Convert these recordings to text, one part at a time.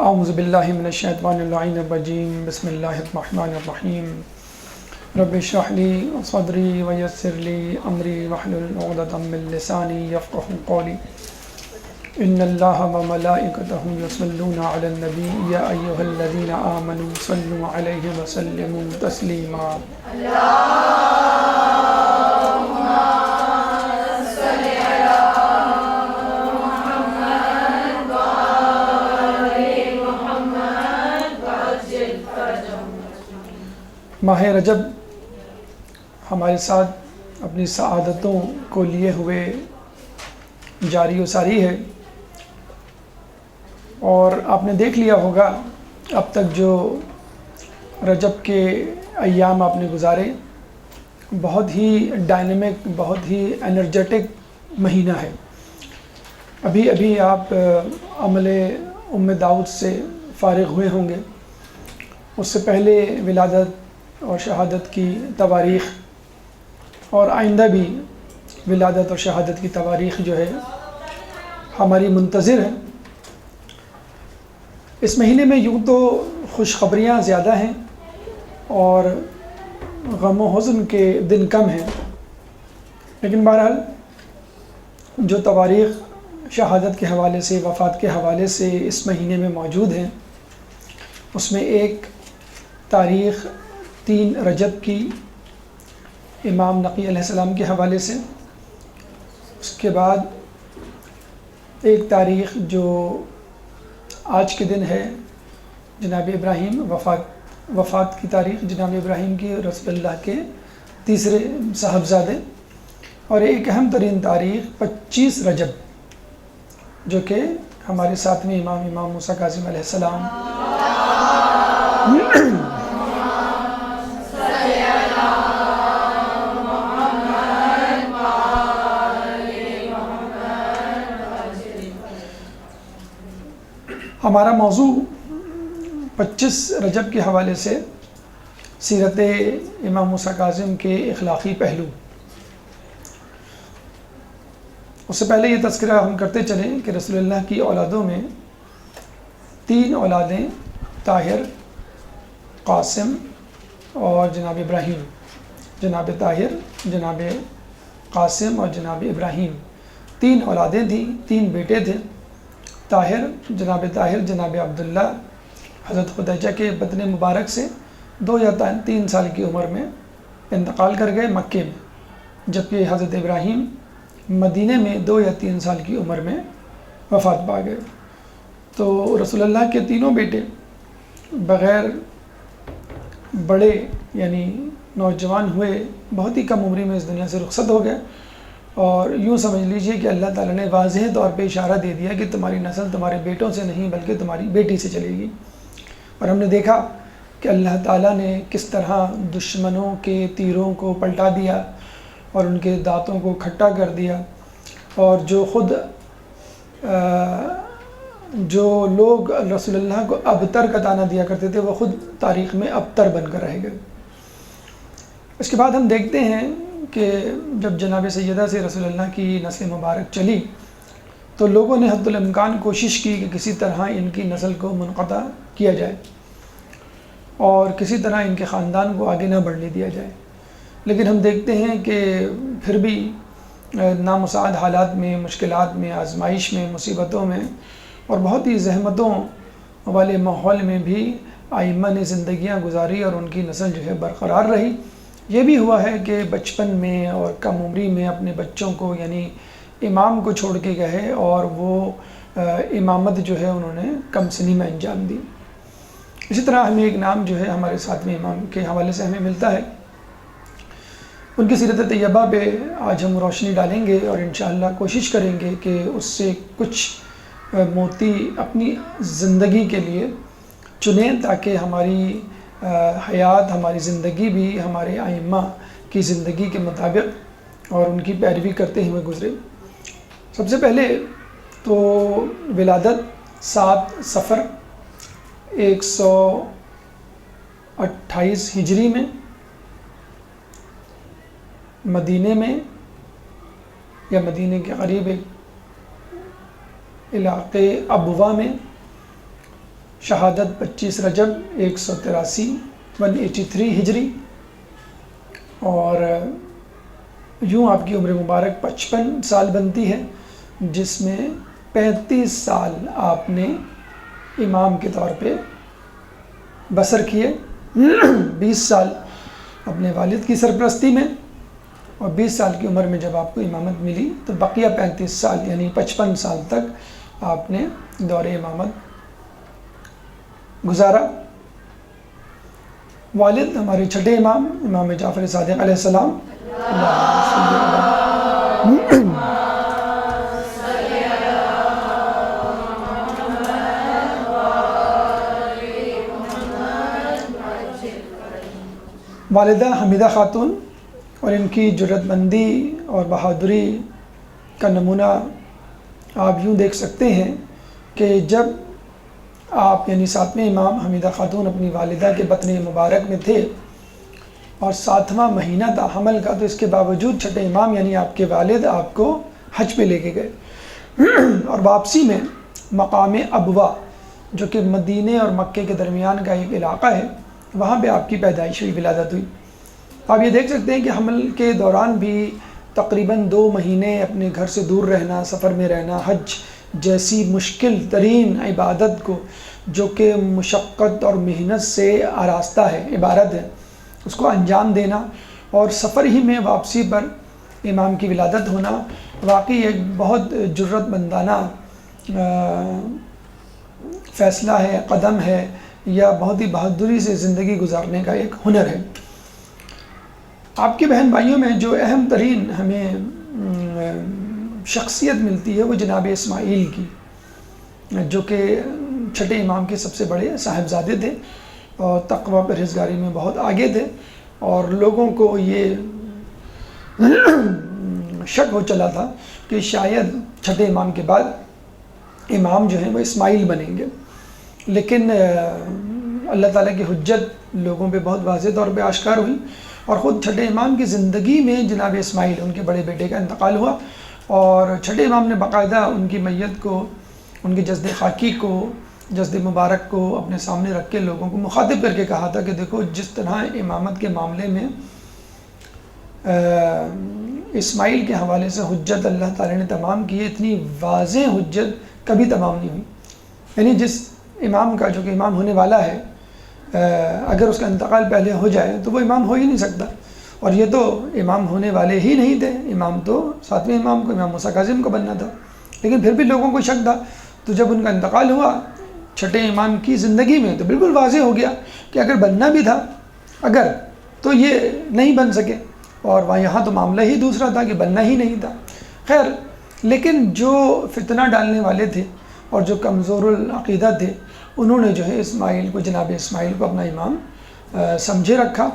اعوذ باللہ من الشیطان اللعین الرجیم بسم اللہ الرحمن الرحیم رب اشرح لی صدری ویسر لی امری واحلل عقدۃ من لسانی یفقهوا قولی ان اللہ وملائکتہ یصلون علی النبی یا ایہا الذین آمنوا صلوا علیہ وسلموا تسلیما ماہ رجب ہمارے ساتھ اپنی سعادتوں کو لیے ہوئے جاری و ساری ہے، اور آپ نے دیکھ لیا ہوگا اب تک جو رجب کے ایام آپ نے گزارے، بہت ہی ڈائنامک، بہت ہی انرجیٹک مہینہ ہے۔ ابھی ابھی آپ عمل ام داؤد سے فارغ ہوئے ہوں گے۔ اس سے پہلے ولادت اور شہادت کی تواریخ، اور آئندہ بھی ولادت اور شہادت کی تواریخ جو ہے ہماری منتظر ہے۔ اس مہینے میں یوں تو خوشخبریاں زیادہ ہیں اور غم و حزن کے دن کم ہیں، لیکن بہرحال جو تواریخ شہادت کے حوالے سے، وفات کے حوالے سے اس مہینے میں موجود ہیں، اس میں ایک تاریخ 3 رجب کی امام نقی علیہ السلام کے حوالے سے، اس کے بعد ایک تاریخ جو آج کے دن ہے جناب ابراہیم، وفات کی تاریخ جناب ابراہیم کی، رسول اللہ کے تیسرے صاحبزادے، اور ایک اہم ترین تاریخ 25 رجب جو کہ ہمارے ساتویں امام موسیٰ کاظم علیہ السلام ہمارا موضوع 25 رجب کے حوالے سے سیرت امام موسیٰ کاظم کے اخلاقی پہلو۔ اس سے پہلے یہ تذکرہ ہم کرتے چلیں کہ رسول اللہ کی اولادوں میں 3 اولادیں، طاہر، قاسم اور جناب ابراہیم۔ جناب طاہر، جناب قاسم اور جناب ابراہیم 3 اولادیں تھیں، 3 بیٹے تھے۔ طاہر جناب عبداللہ حضرت خدیجہ کے بطن مبارک سے 2 یا 3 سال کی عمر میں انتقال کر گئے مکے میں، جبکہ حضرت ابراہیم مدینے میں 2 یا 3 سال کی عمر میں وفات پا گئے۔ تو رسول اللہ کے تینوں بیٹے بغیر بڑے یعنی نوجوان ہوئے بہت ہی کم عمری میں اس دنیا سے رخصت ہو گئے، اور یوں سمجھ لیجئے کہ اللہ تعالیٰ نے واضح طور پہ اشارہ دے دیا کہ تمہاری نسل تمہارے بیٹوں سے نہیں بلکہ تمہاری بیٹی سے چلے گی۔ اور ہم نے دیکھا کہ اللہ تعالیٰ نے کس طرح دشمنوں کے تیروں کو پلٹا دیا اور ان کے دانتوں کو کھٹا کر دیا، اور جو لوگ رسول اللہ کو ابتر کا طعنہ دیا کرتے تھے وہ خود تاریخ میں ابتر بن کر رہ گئے۔ اس کے بعد ہم دیکھتے ہیں کہ جب جناب سیدہ سے رسول اللہ کی نسل مبارک چلی تو لوگوں نے حد الامکان کوشش کی کہ کسی طرح ان کی نسل کو منقطع کیا جائے اور کسی طرح ان کے خاندان کو آگے نہ بڑھنے دیا جائے، لیکن ہم دیکھتے ہیں کہ پھر بھی نامساعد حالات میں، مشکلات میں، آزمائش میں، مصیبتوں میں اور بہت ہی زحمتوں والے ماحول میں بھی ائمہ نے زندگیاں گزاری اور ان کی نسل جو ہے برقرار رہی۔ یہ بھی ہوا ہے کہ بچپن میں اور کم عمری میں اپنے بچوں کو یعنی امام کو چھوڑ کے گئے اور وہ امامت جو ہے انہوں نے کم سنی میں انجام دی۔ اسی طرح ہمیں ایک نام جو ہے ہمارے ساتویں امام کے حوالے سے ہمیں ملتا ہے، ان کی سیرت طیبہ پہ آج ہم روشنی ڈالیں گے اور انشاءاللہ کوشش کریں گے کہ اس سے کچھ موتی اپنی زندگی کے لیے چنیں تاکہ ہماری حیات، ہماری زندگی بھی ہمارے ائمہ کی زندگی کے مطابق اور ان کی پیروی کرتے ہوئے گزرے۔ سب سے پہلے تو ولادت 7 صفر 128 ہجری میں مدینے میں یا مدینے کے قریب ایک علاقے ابوا میں شہادت 25 رجب 183 ہجری، اور یوں آپ کی عمر مبارک 55 سال بنتی ہے، جس میں 35 سال آپ نے امام کے طور پہ بسر کیے، 20 سال اپنے والد کی سرپرستی میں، اور 20 سال کی عمر میں جب آپ کو امامت ملی تو بقیہ 35 سال یعنی 55 سال تک آپ نے دور امامت گزارا۔ والد ہمارے چھٹے امام امام جعفر صادق علیہ السلام، والدہ حمیدہ خاتون، اور ان کی جرأت مندی اور بہادری کا نمونہ آپ یوں دیکھ سکتے ہیں کہ جب آپ یعنی 7ویں امام حمیدہ خاتون اپنی والدہ کے بطن مبارک میں تھے اور 7واں مہینہ تھا حمل کا، تو اس کے باوجود چھٹے امام یعنی آپ کے والد آپ کو حج پہ لے کے گئے، اور واپسی میں مقام ابوا جو کہ مدینے اور مکے کے درمیان کا ایک علاقہ ہے، وہاں پہ آپ کی پیدائش ہوئی، ولادت ہوئی۔ آپ یہ دیکھ سکتے ہیں کہ حمل کے دوران بھی تقریباً 2 مہینے اپنے گھر سے دور رہنا، سفر میں رہنا، حج جیسی مشکل ترین عبادت کو جو کہ مشقت اور محنت سے آراستہ ہے، عبارت ہے، اس کو انجام دینا، اور سفر ہی میں واپسی پر امام کی ولادت ہونا، واقعی ایک بہت جرأت مندانہ فیصلہ ہے، قدم ہے، یا بہت ہی بہادری سے زندگی گزارنے کا ایک ہنر ہے۔ آپ کے بہن بھائیوں میں جو اہم ترین ہمیں شخصیت ملتی ہے وہ جناب اسماعیل کی، جو کہ چھٹے امام کے سب سے بڑے صاحبزادے تھے اور تقوی پرہیزگاری میں بہت آگے تھے، اور لوگوں کو یہ شک ہو چلا تھا کہ شاید چھٹے امام کے بعد امام جو ہیں وہ اسماعیل بنیں گے، لیکن اللہ تعالیٰ کی حجت لوگوں پہ بہت واضح طور پہ آشکار ہوئی، اور خود چھٹے امام کی زندگی میں جناب اسماعیل ان کے بڑے بیٹے کا انتقال ہوا، اور چھٹے امام نے باقاعدہ ان کی میت کو، ان کی جسد خاکی کو، جسد مبارک کو اپنے سامنے رکھ کے لوگوں کو مخاطب کر کے کہا تھا کہ دیکھو جس طرح امامت کے معاملے میں اسماعیل کے حوالے سے حجت اللہ تعالیٰ نے تمام کی ہے، اتنی واضح حجت کبھی تمام نہیں ہوئی، یعنی جس امام کا جو کہ امام ہونے والا ہے اگر اس کا انتقال پہلے ہو جائے تو وہ امام ہو ہی نہیں سکتا، اور یہ تو امام ہونے والے ہی نہیں تھے، امام تو 7ویں امام کو، امام موسیٰ کاظم کو بننا تھا، لیکن پھر بھی لوگوں کو شک تھا، تو جب ان کا انتقال ہوا چھٹے امام کی زندگی میں تو بالکل واضح ہو گیا کہ اگر بننا بھی تھا اگر تو یہ نہیں بن سکے، اور وہاں یہاں تو معاملہ ہی دوسرا تھا کہ بننا ہی نہیں تھا۔ خیر، لیکن جو فتنہ ڈالنے والے تھے اور جو کمزور العقیدہ تھے انہوں نے جو ہے اسماعیل کو، جناب اسماعیل کو اپنا امام سمجھے رکھا،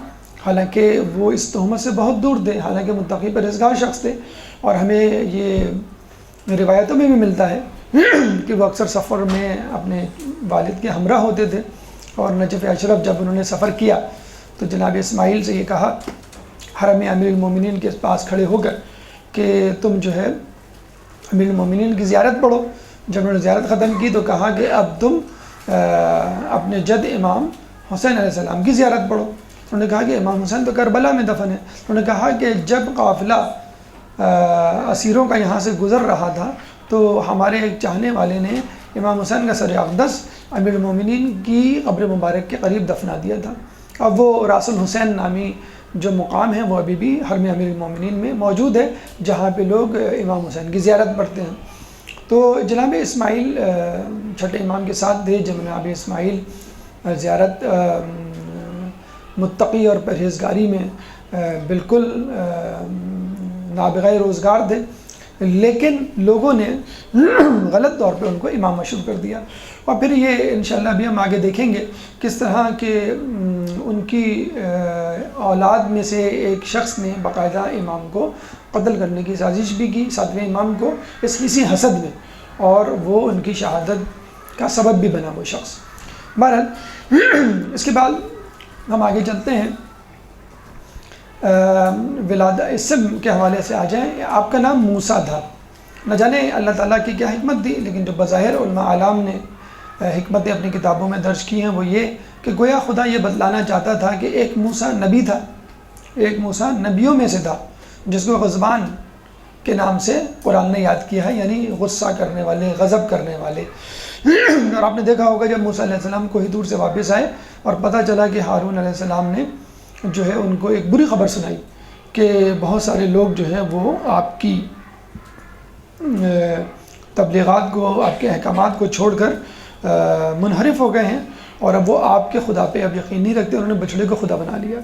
حالانکہ وہ اس تہمت سے بہت دور تھے، حالانکہ متقی پرہیزگار شخص تھے، اور ہمیں یہ روایتوں میں بھی ملتا ہے کہ وہ اکثر سفر میں اپنے والد کے ہمراہ ہوتے تھے، اور نجف اشرف جب انہوں نے سفر کیا تو جناب اسماعیل سے یہ کہا حرم امیر المومنین کے پاس کھڑے ہو کر کہ تم جو ہے امیر المومنین کی زیارت پڑھو۔ جب انہوں نے زیارت ختم کی تو کہا کہ اب تم اپنے جد امام حسین علیہ السلام کی زیارت پڑھو۔ انہوں نے کہا کہ امام حسین تو کربلا میں دفن ہے۔ انہوں نے کہا کہ جب قافلہ اسیروں کا یہاں سے گزر رہا تھا تو ہمارے ایک چاہنے والے نے امام حسین کا سر اقدس امیر المومنین کی قبر مبارک کے قریب دفنا دیا تھا۔ اب وہ راس الحسین نامی جو مقام ہے وہ ابھی بھی حرم امیر المومنین میں موجود ہے، جہاں پہ لوگ امام حسین کی زیارت پڑھتے ہیں۔ تو جناب اسماعیل چھٹے امام کے ساتھ تھے، جناب اسماعیل زیارت متقی اور پرہیزگاری میں بالکل نابغہ روزگار تھے، لیکن لوگوں نے غلط طور پہ ان کو امام مشہور کر دیا، اور پھر یہ انشاءاللہ بھی ہم آگے دیکھیں گے کس طرح کہ ان کی اولاد میں سے ایک شخص نے باقاعدہ امام کو قتل کرنے کی سازش بھی کی، 7ویں امام کو، اسی حسد میں، اور وہ ان کی شہادت کا سبب بھی بنا وہ شخص۔ بہرحال اس کے بعد ہم آگے چلتے ہیں، اسم کے حوالے سے آ جائیں۔ آپ کا نام موسیٰ تھا، نہ جانے اللہ تعالیٰ کی کیا حکمت تھی، لیکن جو بظاہر علماء اعلام نے حکمتیں اپنی کتابوں میں درج کی ہیں وہ یہ کہ گویا خدا یہ بتلانا چاہتا تھا کہ ایک موسیٰ نبی تھا، ایک موسیٰ نبیوں میں سے تھا جس کو غضبان کے نام سے قرآن نے یاد کیا ہے، یعنی غصہ کرنے والے، غضب کرنے والے۔ اور آپ نے دیکھا ہوگا جب موسیٰ علیہ السلام کوہ طور سے واپس آئے اور پتہ چلا کہ ہارون علیہ السلام نے جو ہے ان کو ایک بری خبر سنائی کہ بہت سارے لوگ جو ہے وہ آپ کی تبلیغات کو، آپ کے احکامات کو چھوڑ کر منحرف ہو گئے ہیں، اور اب وہ آپ کے خدا پہ اب یقین نہیں رکھتے، انہوں نے بچڑے کو خدا بنا لیا۔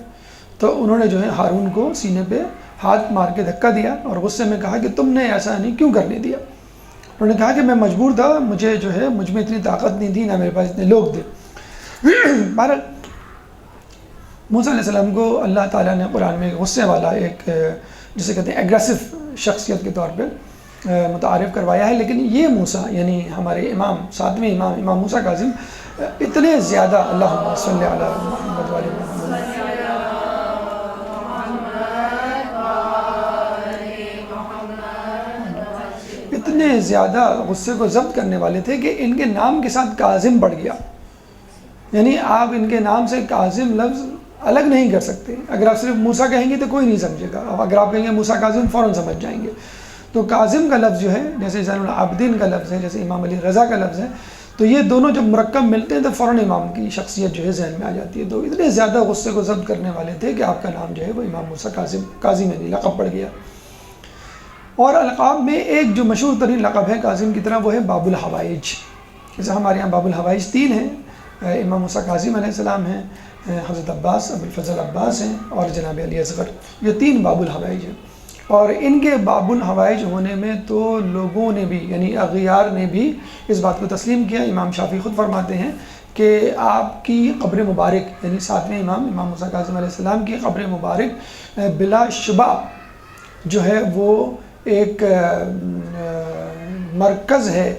تو انہوں نے جو ہے ہارون کو سینے پہ ہاتھ مار کے دھکا دیا اور غصے میں کہا کہ تم نے ایسا نہیں کیوں کرنے دیا؟ انہوں نے کہا کہ میں مجبور تھا، مجھے جو ہے مجھ میں اتنی طاقت نہیں تھی، نہ میرے پاس اتنے لوگ تھے۔ بہرحال موسیٰ علیہ السلام کو اللہ تعالیٰ نے قرآن میں غصے والا ایک جسے کہتے ہیں ایگریسو شخصیت کے طور پہ متعارف کروایا ہے، لیکن یہ موسیٰ یعنی ہمارے امام، ساتویں امام موسیٰ کاظم اتنے زیادہ، اللہم صلی علی محمد وعلی محمد، اتنے زیادہ غصے کو ضبط کرنے والے تھے کہ ان کے نام کے ساتھ کاظم بڑھ گیا، یعنی آپ ان کے نام سے کاظم لفظ الگ نہیں کر سکتے۔ اگر آپ صرف موسیٰ کہیں گے تو کوئی نہیں سمجھے گا، اگر آپ کہیں گے موسیٰ کاظم فوراً سمجھ جائیں گے۔ تو کاظم کا لفظ جو ہے جیسے زین العابدین کا لفظ ہے، جیسے امام علی رضا کا لفظ ہے، تو یہ دونوں جب مرکب ملتے ہیں تو فوراً امام کی شخصیت جو ہے ذہن میں آ جاتی ہے۔ تو اتنے زیادہ غصے کو ضبط کرنے والے تھے کہ آپ کا نام جو ہے وہ امام موسیٰ کاظم یعنی لقب پڑ گیا۔ اور القاب میں ایک جو مشہور ترین لقب ہے کاظم کی طرح وہ ہے باب الحوائج۔ جیسے ہمارے یہاں باب الحوائج 3 ہیں، امام موسیٰ کاظم علیہ السلام ہیں، حضرت عباس ابو الفضل عباس ہیں، اور جناب علی اصغر، یہ 3 باب الحوائج ہیں۔ اور ان کے باب الحوائج ہونے میں تو لوگوں نے بھی یعنی اغیار نے بھی اس بات کو تسلیم کیا۔ امام شافعی خود فرماتے ہیں کہ آپ کی قبر مبارک یعنی 7ویں امام موسیٰ کاظم علیہ السلام کی قبر مبارک بلا شبہ جو ہے وہ ایک مرکز ہے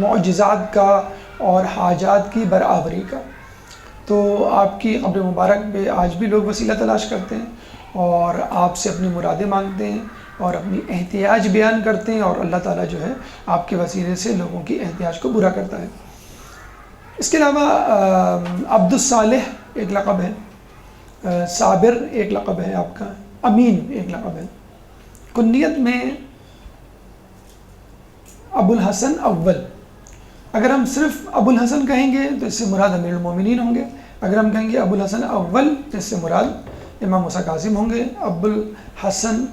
معجزات کا اور حاجات کی برآوری کا۔ تو آپ کی قبر مبارک پہ آج بھی لوگ وسیلہ تلاش کرتے ہیں اور آپ سے اپنی مرادیں مانگتے ہیں اور اپنی احتیاج بیان کرتے ہیں، اور اللہ تعالیٰ جو ہے آپ کے وسیلے سے لوگوں کی احتیاج کو پورا کرتا ہے۔ اس کے علاوہ عبد الصالح ایک لقب ہے، صابر ایک لقب ہے آپ کا، امین ایک لقب ہے۔ کنیت میں ابو الحسن اول، اگر ہم صرف ابو الحسن کہیں گے تو اس سے مراد امیر المومنین ہوں گے، اگر ہم کہیں گے ابو الحسن اول تو اس سے مراد امام موسیٰ کاظم ہوں گے، ابو الحسن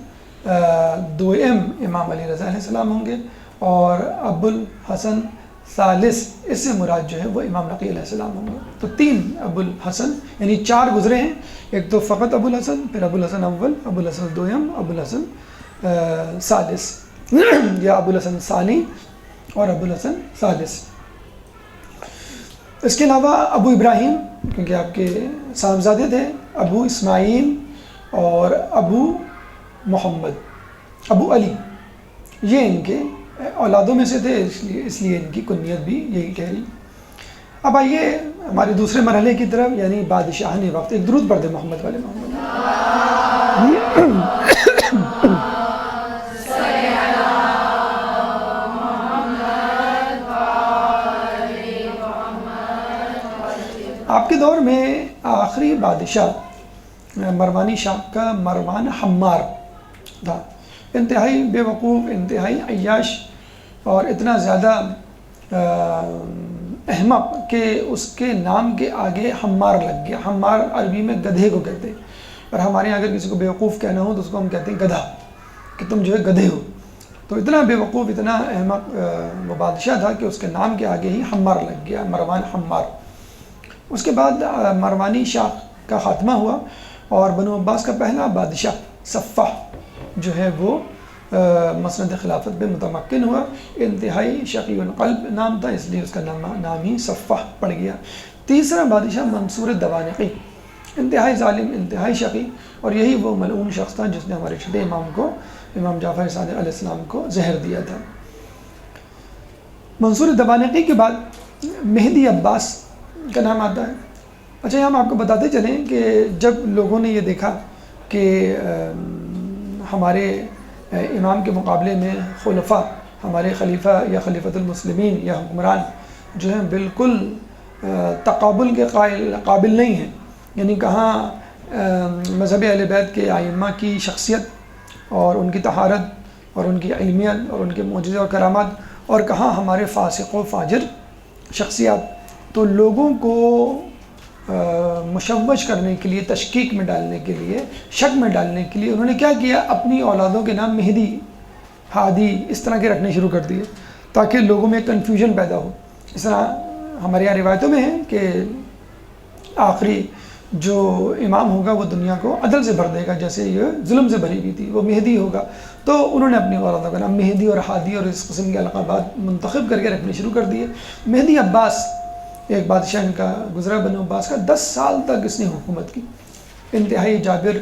دوئم امام علی رضا علیہ السلام ہوں گے، اور ابو الحسن ثالث اس سے مراد جو ہے وہ امام نقی علیہ السلام ہوں گے۔ تو 3 ابو الحسن یعنی 4 گزرے ہیں، ایک تو فقط ابو الحسن، پھر ابو الحسن اول، ابو الحسن دوئم، ابو الحسن ثالث یا ابو الحسن ثانی اور ابو الحسن ثالث۔ اس کے علاوہ ابو ابراہیم کیونکہ آپ کے صاحبزادے تھے، ابو اسماعیل اور ابو محمد، ابو علی، یہ ان کے اولادوں میں سے تھے، اس لیے ان کی کنیت بھی یہی کہہ رہی۔ اب آئیے ہمارے دوسرے مرحلے کی طرف، یعنی بادشاہان وقت۔ ایک درود پڑھ دیں محمد والے محمد۔ آپ کے دور میں آخری بادشاہ مروانی شاہ کا مروان حمار تھا، انتہائی بے وقوف، انتہائی عیاش اور اتنا زیادہ احمق کہ اس کے نام کے آگے حمار لگ گیا۔ حمار عربی میں گدھے کو کہتے ہیں، اور ہمارے یہاں اگر کسی کو بے وقوف کہنا ہو تو اس کو ہم کہتے ہیں گدھا، کہ تم جو ہے گدھے ہو۔ تو اتنا بے وقوف، اتنا احمق وہ بادشاہ تھا کہ اس کے نام کے آگے ہی حمار لگ گیا، مروان حمار۔ اس کے بعد مروانی شاہ کا خاتمہ ہوا اور بنو عباس کا پہلا بادشاہ صفح جو ہے وہ مسند خلافت پہ متمکن ہوا۔ انتہائی شقی القلب نام تھا، اس لیے اس کا نام ہی صفح پڑ گیا۔ تیسرا بادشاہ منصور الدوانقی، انتہائی ظالم، انتہائی شقی، اور یہی وہ ملعون شخص تھا جس نے ہمارے چھٹے امام کو، امام جعفر صادق علیہ السلام کو زہر دیا تھا۔ منصور الدوانقی کے بعد مہدی عباس کا نام آتا ہے۔ اچھا، ہم آپ کو بتاتے چلیں کہ جب لوگوں نے یہ دیکھا کہ ہمارے امام کے مقابلے میں خلفاء ہمارے خلیفہ یا خلیفۃ المسلمین یا حکمران جو ہیں بالکل تقابل کے قابل نہیں ہیں. یعنی کہاں مذہب اہل بیت کے ائمہ کی شخصیت اور ان کی طہارت اور ان کی علمیت اور ان کے معجزے اور کرامات، اور کہاں ہمارے فاسق و فاجر شخصیات. تو لوگوں کو مشوش کرنے کے لیے، تشکیک میں ڈالنے کے لیے، شک میں ڈالنے کے لیے انہوں نے کیا کیا، اپنی اولادوں کے نام مہدی، ہادی اس طرح کے رکھنے شروع کر دیے تاکہ لوگوں میں کنفیوژن پیدا ہو. اس طرح ہمارے یہاں روایتوں میں ہے کہ آخری جو امام ہوگا وہ دنیا کو عدل سے بھر دے گا، جیسے یہ ظلم سے بھری ہوئی تھی، وہ مہدی ہوگا. تو انہوں نے اپنی اولادوں کا نام مہدی اور ہادی اور اس قسم کے القابات منتخب کر کے رکھنے شروع کر دیے. مہدی عباس ایک بادشاہ ان کا گزرا، بنو عباس کا، 10 سال تک اس نے حکومت کی. انتہائی جابر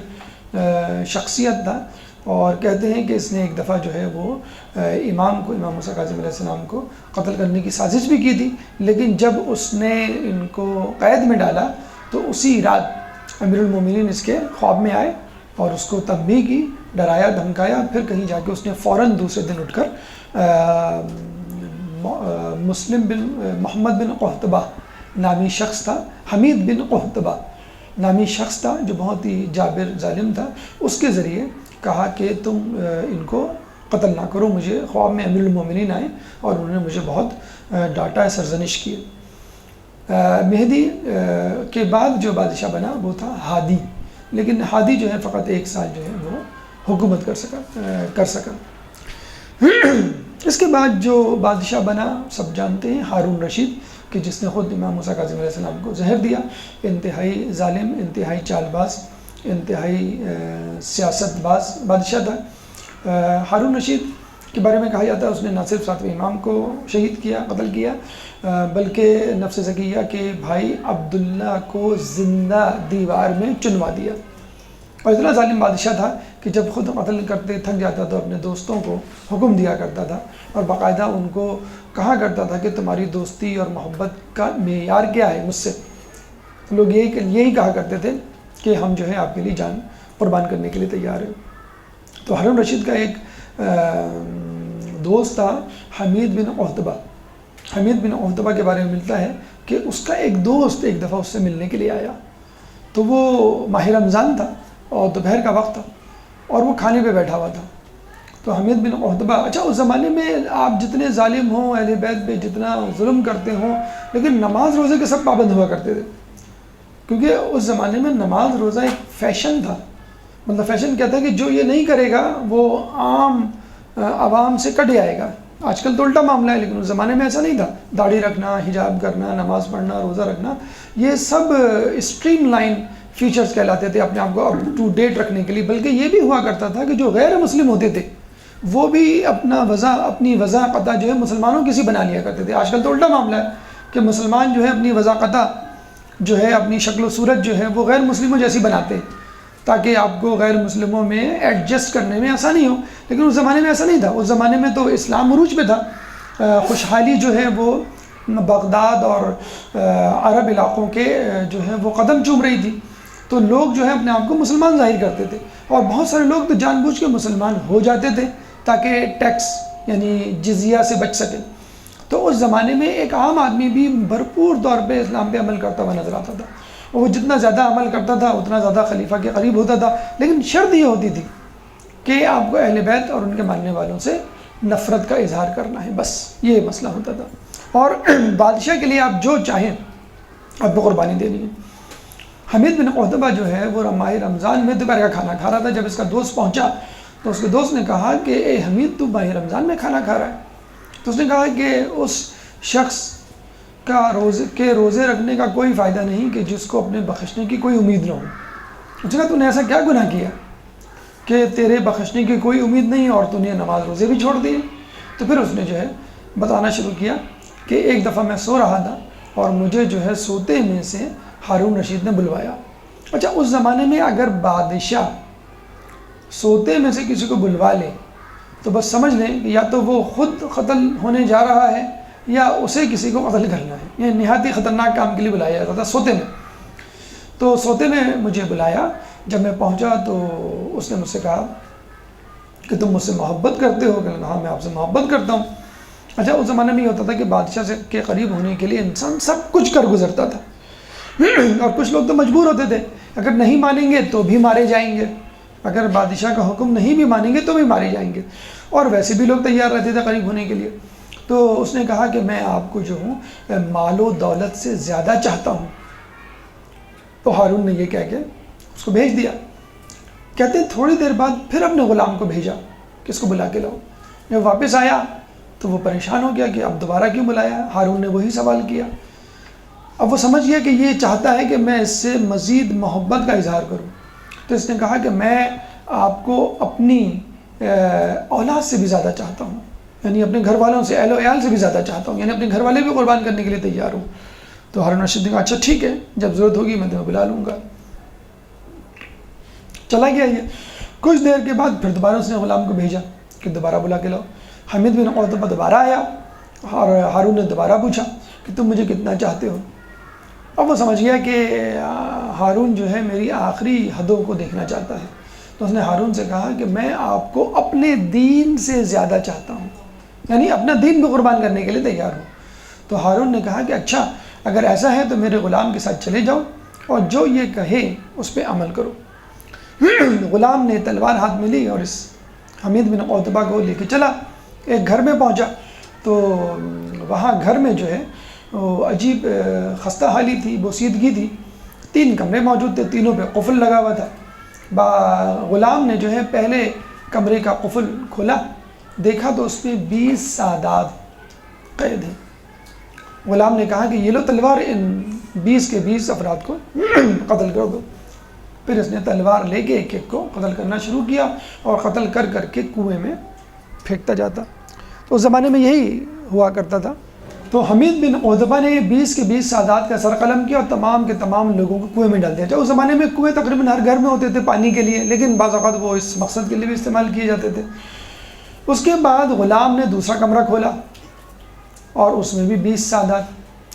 شخصیت تھا، اور کہتے ہیں کہ اس نے ایک دفعہ جو ہے وہ امام موسیٰ کاظم علیہ السلام کو قتل کرنے کی سازش بھی کی تھی. لیکن جب اس نے ان کو قید میں ڈالا تو اسی رات امیر المومنین اس کے خواب میں آئے اور اس کو تنبیہ کی، ڈرایا دھمکایا. پھر کہیں جا کے اس نے فوراً دوسرے دن اٹھ کر مسلم بن محمد بن قحطبہ نامی شخص تھا، حمید بن قحطبہ نامی شخص تھا جو بہت ہی جابر ظالم تھا، اس کے ذریعے کہا کہ تم ان کو قتل نہ کرو. مجھے خواب میں امیر المومنین آئے اور انہوں نے مجھے بہت ڈانٹا، سرزنش کی. مہدی کے بعد جو بادشاہ بنا وہ تھا ہادی، لیکن ہادی جو ہے فقط 1 سال جو ہے وہ حکومت کر سکا. اس کے بعد جو بادشاہ بنا سب جانتے ہیں، ہارون رشید، کہ جس نے خود امام موسیٰ کاظم علیہ السلام کو زہر دیا. انتہائی ظالم، انتہائی چال باز، انتہائی سیاست باز بادشاہ تھا. ہارون رشید کے بارے میں کہا جاتا ہے اس نے نہ صرف 7ویں امام کو شہید کیا، قتل کیا، بلکہ نفس زکیہ کے بھائی عبداللہ کو زندہ دیوار میں چنوا دیا. اور اتنا ظالم بادشاہ تھا کہ جب خود قتل کرتے تھک جاتا تو اپنے دوستوں کو حکم دیا کرتا تھا اور باقاعدہ ان کو کہا کرتا تھا کہ تمہاری دوستی اور محبت کا معیار کیا ہے مجھ سے. لوگ یہی کہا کرتے تھے کہ ہم جو ہے آپ کے لیے جان قربان کرنے کے لیے تیار ہیں. تو ہارون رشید کا ایک دوست تھا حمید بن قحطبہ. حمید بن قحطبہ کے بارے میں ملتا ہے کہ اس کا ایک دوست ایک دفعہ اس سے ملنے کے لیے آیا. تو وہ ماہ رمضان تھا اور دوپہر کا وقت تھا اور وہ کھانے پہ بیٹھا ہوا تھا. تو حمید بن قحطبہ، اچھا اس زمانے میں آپ جتنے ظالم ہوں، اہل بیت پہ جتنا ظلم کرتے ہوں، لیکن نماز روزے کے سب پابند ہوا کرتے تھے، کیونکہ اس زمانے میں نماز روزہ ایک فیشن تھا. مطلب فیشن کہتا ہے کہ جو یہ نہیں کرے گا وہ عام عوام سے کٹ جائے گا. آج کل تو الٹا معاملہ ہے، لیکن اس زمانے میں ایسا نہیں تھا. داڑھی رکھنا، حجاب کرنا، نماز پڑھنا، روزہ رکھنا، یہ سب اسٹریم لائن فیچرز کہلاتے تھے اپنے آپ کو اپ ٹو ڈیٹ رکھنے کے لیے. بلکہ یہ بھی ہوا کرتا تھا کہ جو غیر مسلم ہوتے تھے وہ بھی اپنی وضع قطع جو ہے مسلمانوں کسی بنا لیا کرتے تھے. آج کل تو الٹا معاملہ ہے کہ مسلمان جو ہے اپنی وضع قطع جو ہے، اپنی شکل و صورت جو ہے وہ غیر مسلموں جیسی بناتے ہیں تاکہ آپ کو غیر مسلموں میں ایڈجسٹ کرنے میں آسانی ہو. لیکن اس زمانے میں ایسا نہیں تھا. اس زمانے میں تو اسلام عروج پہ تھا. خوشحالی جو ہے وہ بغداد اور عرب علاقوں کے جو ہے وہ قدم چوم رہی تھی. تو لوگ جو ہے اپنے آپ کو مسلمان ظاہر کرتے تھے اور بہت سارے لوگ تو جان بوجھ کے مسلمان ہو جاتے تھے تاکہ ٹیکس یعنی جزیہ سے بچ سکے. تو اس زمانے میں ایک عام آدمی بھی بھرپور طور پہ اسلام پہ عمل کرتا ہوا نظر آتا تھا. وہ جتنا زیادہ عمل کرتا تھا اتنا زیادہ خلیفہ کے قریب ہوتا تھا. لیکن شرط یہ ہوتی تھی کہ آپ کو اہل بیت اور ان کے ماننے والوں سے نفرت کا اظہار کرنا ہے، بس یہ مسئلہ ہوتا تھا. اور بادشاہ کے لیے آپ جو چاہیں آپ کو قربانی دینی ہے. حمید بن قحطبہ جو ہے وہ ماہ رمضان میں دوپہر کا کھانا کھا رہا تھا. جب اس کا دوست پہنچا تو اس کے دوست نے کہا کہ اے حمید، تو ماہ رمضان میں کھانا کھا رہا ہے؟ تو اس نے کہا کہ اس شخص کا روزے رکھنے کا کوئی فائدہ نہیں کہ جس کو اپنے بخشنے کی کوئی امید نہ ہو. اس نے کہا تو نے ایسا کیا گناہ کیا کہ تیرے بخشنے کی کوئی امید نہیں اور تو نے نماز روزے بھی چھوڑ دیے؟ تو پھر اس نے جو ہے بتانا شروع کیا کہ ایک دفعہ میں سو رہا تھا اور مجھے جو ہے سوتے میں سے ہارون رشید نے بلوایا. اچھا اس زمانے میں اگر بادشاہ سوتے میں سے کسی کو بلوا لے تو بس سمجھ لیں کہ یا تو وہ خود قتل ہونے جا رہا ہے یا اسے کسی کو قتل کرنا ہے. یہ نہایت خطرناک کام کے لیے بلایا جاتا تھا سوتے میں. تو سوتے میں مجھے بلایا. جب میں پہنچا تو اس نے مجھ سے کہا کہ تم مجھ سے محبت کرتے ہو؟ کہ ہاں میں آپ سے محبت کرتا ہوں۔ اچھا اس زمانے میں یہ ہوتا تھا کہ بادشاہ سے کے قریب ہونے کے لیے انسان سب کچھ کر گزرتا تھا، اور کچھ لوگ تو مجبور ہوتے تھے، اگر نہیں مانیں گے تو بھی مارے جائیں گے، اگر بادشاہ کا حکم نہیں بھی مانیں گے تو بھی مارے جائیں گے، اور ویسے بھی لوگ تیار رہتے تھے قریب ہونے کے لیے۔ تو اس نے کہا کہ میں آپ کو جو ہوں مال و دولت سے زیادہ چاہتا ہوں۔ تو ہارون نے یہ کہہ کے اس کو بھیج دیا۔ کہتے ہیں تھوڑی دیر بعد پھر اپنے غلام کو بھیجا کہ اس کو بلا کے لاؤ۔ جب واپس آیا تو وہ پریشان ہو گیا کہ اب دوبارہ کیوں بلایا؟ ہارون نے وہی سوال کیا۔ اب وہ سمجھ گیا کہ یہ چاہتا ہے کہ میں اس سے مزید محبت کا اظہار کروں، تو اس نے کہا کہ میں آپ کو اپنی اولاد سے بھی زیادہ چاہتا ہوں، یعنی اپنے گھر والوں سے، اہل و عیال سے بھی زیادہ چاہتا ہوں، یعنی اپنے گھر والے بھی قربان کرنے کے لیے تیار ہوں۔ تو ہارون رشید نے کہا اچھا ٹھیک ہے، جب ضرورت ہوگی میں تمہیں بلا لوں گا۔ چلا گیا یہ۔ کچھ دیر کے بعد پھر دوبارہ اس نے غلام کو بھیجا کہ دوبارہ بلا کے لاؤ۔ حمید بن عتبہ دوبارہ آیا اور ہارون نے دوبارہ پوچھا کہ تم مجھے کتنا چاہتے ہو؟ اب وہ سمجھ گیا کہ ہارون جو ہے میری آخری حدوں کو دیکھنا چاہتا ہے، تو اس نے ہارون سے کہا کہ میں آپ کو اپنے دین سے زیادہ چاہتا ہوں، یعنی اپنا دین بھی قربان کرنے کے لیے تیار ہوں۔ تو ہارون نے کہا کہ اچھا اگر ایسا ہے تو میرے غلام کے ساتھ چلے جاؤ اور جو یہ کہے اس پہ عمل کرو۔ غلام نے تلوار ہاتھ میں لی اور اس حمید بن عتبہ کو لے کے چلا۔ ایک گھر میں پہنچا تو وہاں گھر میں جو ہے وہ عجیب خستہ حالی تھی، بوسیدگی تھی۔ 3 کمرے موجود تھے، تینوں پہ قفل لگا ہوا تھا۔ غلام نے جو ہے پہلے کمرے کا قفل کھولا، دیکھا تو اس میں 20 سادات قید ہیں۔ غلام نے کہا کہ یہ لو تلوار، ان 20 کے 20 افراد کو قتل کر دو۔ پھر اس نے تلوار لے کے ایک ایک کو قتل کرنا شروع کیا اور قتل کر کر کے کنویں میں پھینکتا جاتا۔ تو اس زمانے میں یہی ہوا کرتا تھا۔ تو حمید بن عتبہ نے 20 کے 20 سادات کا سر قلم کیا اور تمام کے تمام لوگوں کو کنویں میں ڈال دیا۔ اس زمانے میں کنویں تقریباً ہر گھر میں ہوتے تھے پانی کے لیے، لیکن بعض اوقات وہ اس مقصد کے لیے بھی استعمال کیے جاتے تھے۔ اس کے بعد غلام نے دوسرا کمرہ کھولا اور اس میں بھی 20 سادات،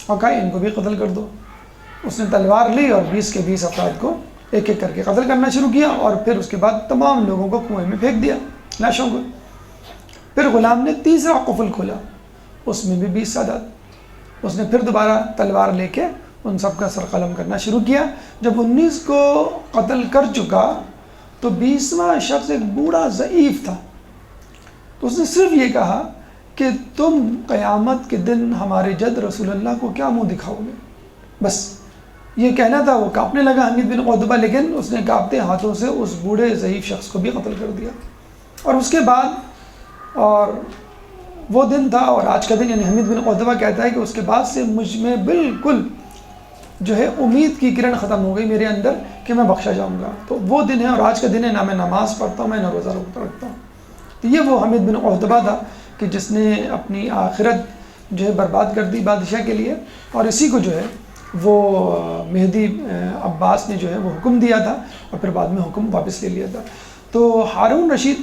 اور کہا ان کو بھی قتل کر دو۔ اس نے تلوار لی اور 20 کے 20 افراد کو ایک ایک کر کے قتل کرنا شروع کیا، اور پھر اس کے بعد تمام لوگوں کو کنویں میں پھینک دیا، لاشوں کو۔ پھر غلام نے تیسرا قفل کھولا، اس میں بھی 20 سادات۔ اس نے پھر دوبارہ تلوار لے کے ان سب کا سر قلم کرنا شروع کیا۔ جب 19 کو قتل کر چکا تو 20واں شخص ایک بوڑھا ضعیف تھا، تو اس نے صرف یہ کہا کہ تم قیامت کے دن ہمارے جد رسول اللہ کو کیا منہ دکھاؤ گے؟ بس یہ کہنا تھا۔ وہ کانپنے لگا حمید بن عتبہ، لیکن اس نے کانپتے ہاتھوں سے اس بوڑھے ضعیف شخص کو بھی قتل کر دیا۔ اور اس کے بعد، اور وہ دن تھا اور آج کا دن، یعنی حمید بن عتبہ کہتا ہے کہ اس کے بعد سے مجھ میں بالکل جو ہے امید کی کرن ختم ہو گئی میرے اندر کہ میں بخشا جاؤں گا۔ تو وہ دن ہے اور آج کا دن ہے، نہ میں نماز پڑھتا ہوں، میں نہ روزہ رکھتا ہوں۔ تو یہ وہ حمید بن عتبہ تھا کہ جس نے اپنی آخرت جو ہے برباد کر دی بادشاہ کے لیے، اور اسی کو جو ہے وہ مہدی عباس نے جو ہے وہ حکم دیا تھا، اور پھر بعد میں حکم واپس لے لیا تھا۔ تو ہارون رشید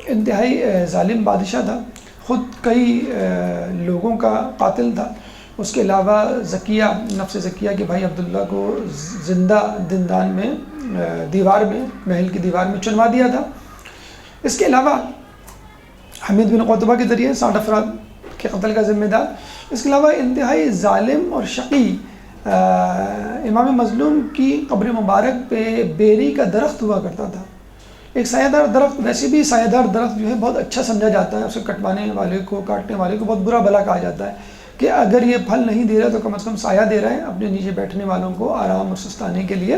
انتہائی ظالم بادشاہ تھا، خود کئی لوگوں کا قاتل تھا۔ اس کے علاوہ زکیہ، نفس زکیہ کے بھائی عبداللہ کو زندہ زندان میں، دیوار میں، محل کی دیوار میں چنوا دیا تھا۔ اس کے علاوہ حمید بن عتبہ کے ذریعے 60 افراد کے قتل کا ذمہ دار۔ اس کے علاوہ انتہائی ظالم اور شقی امام مظلوم کی قبر مبارک پہ بیری کا درخت ہوا کرتا تھا۔ ایک سایہ دار درخت، ویسے بھی سایہ دار درخت جو ہے بہت اچھا سمجھا جاتا ہے، اسے کٹوانے والے کو، کاٹنے والے کو بہت برا بھلا کہا جاتا ہے کہ اگر یہ پھل نہیں دے رہا تو کم از کم سایہ دے رہا ہے، اپنے نیچے بیٹھنے والوں کو آرام اور سستانے کے لیے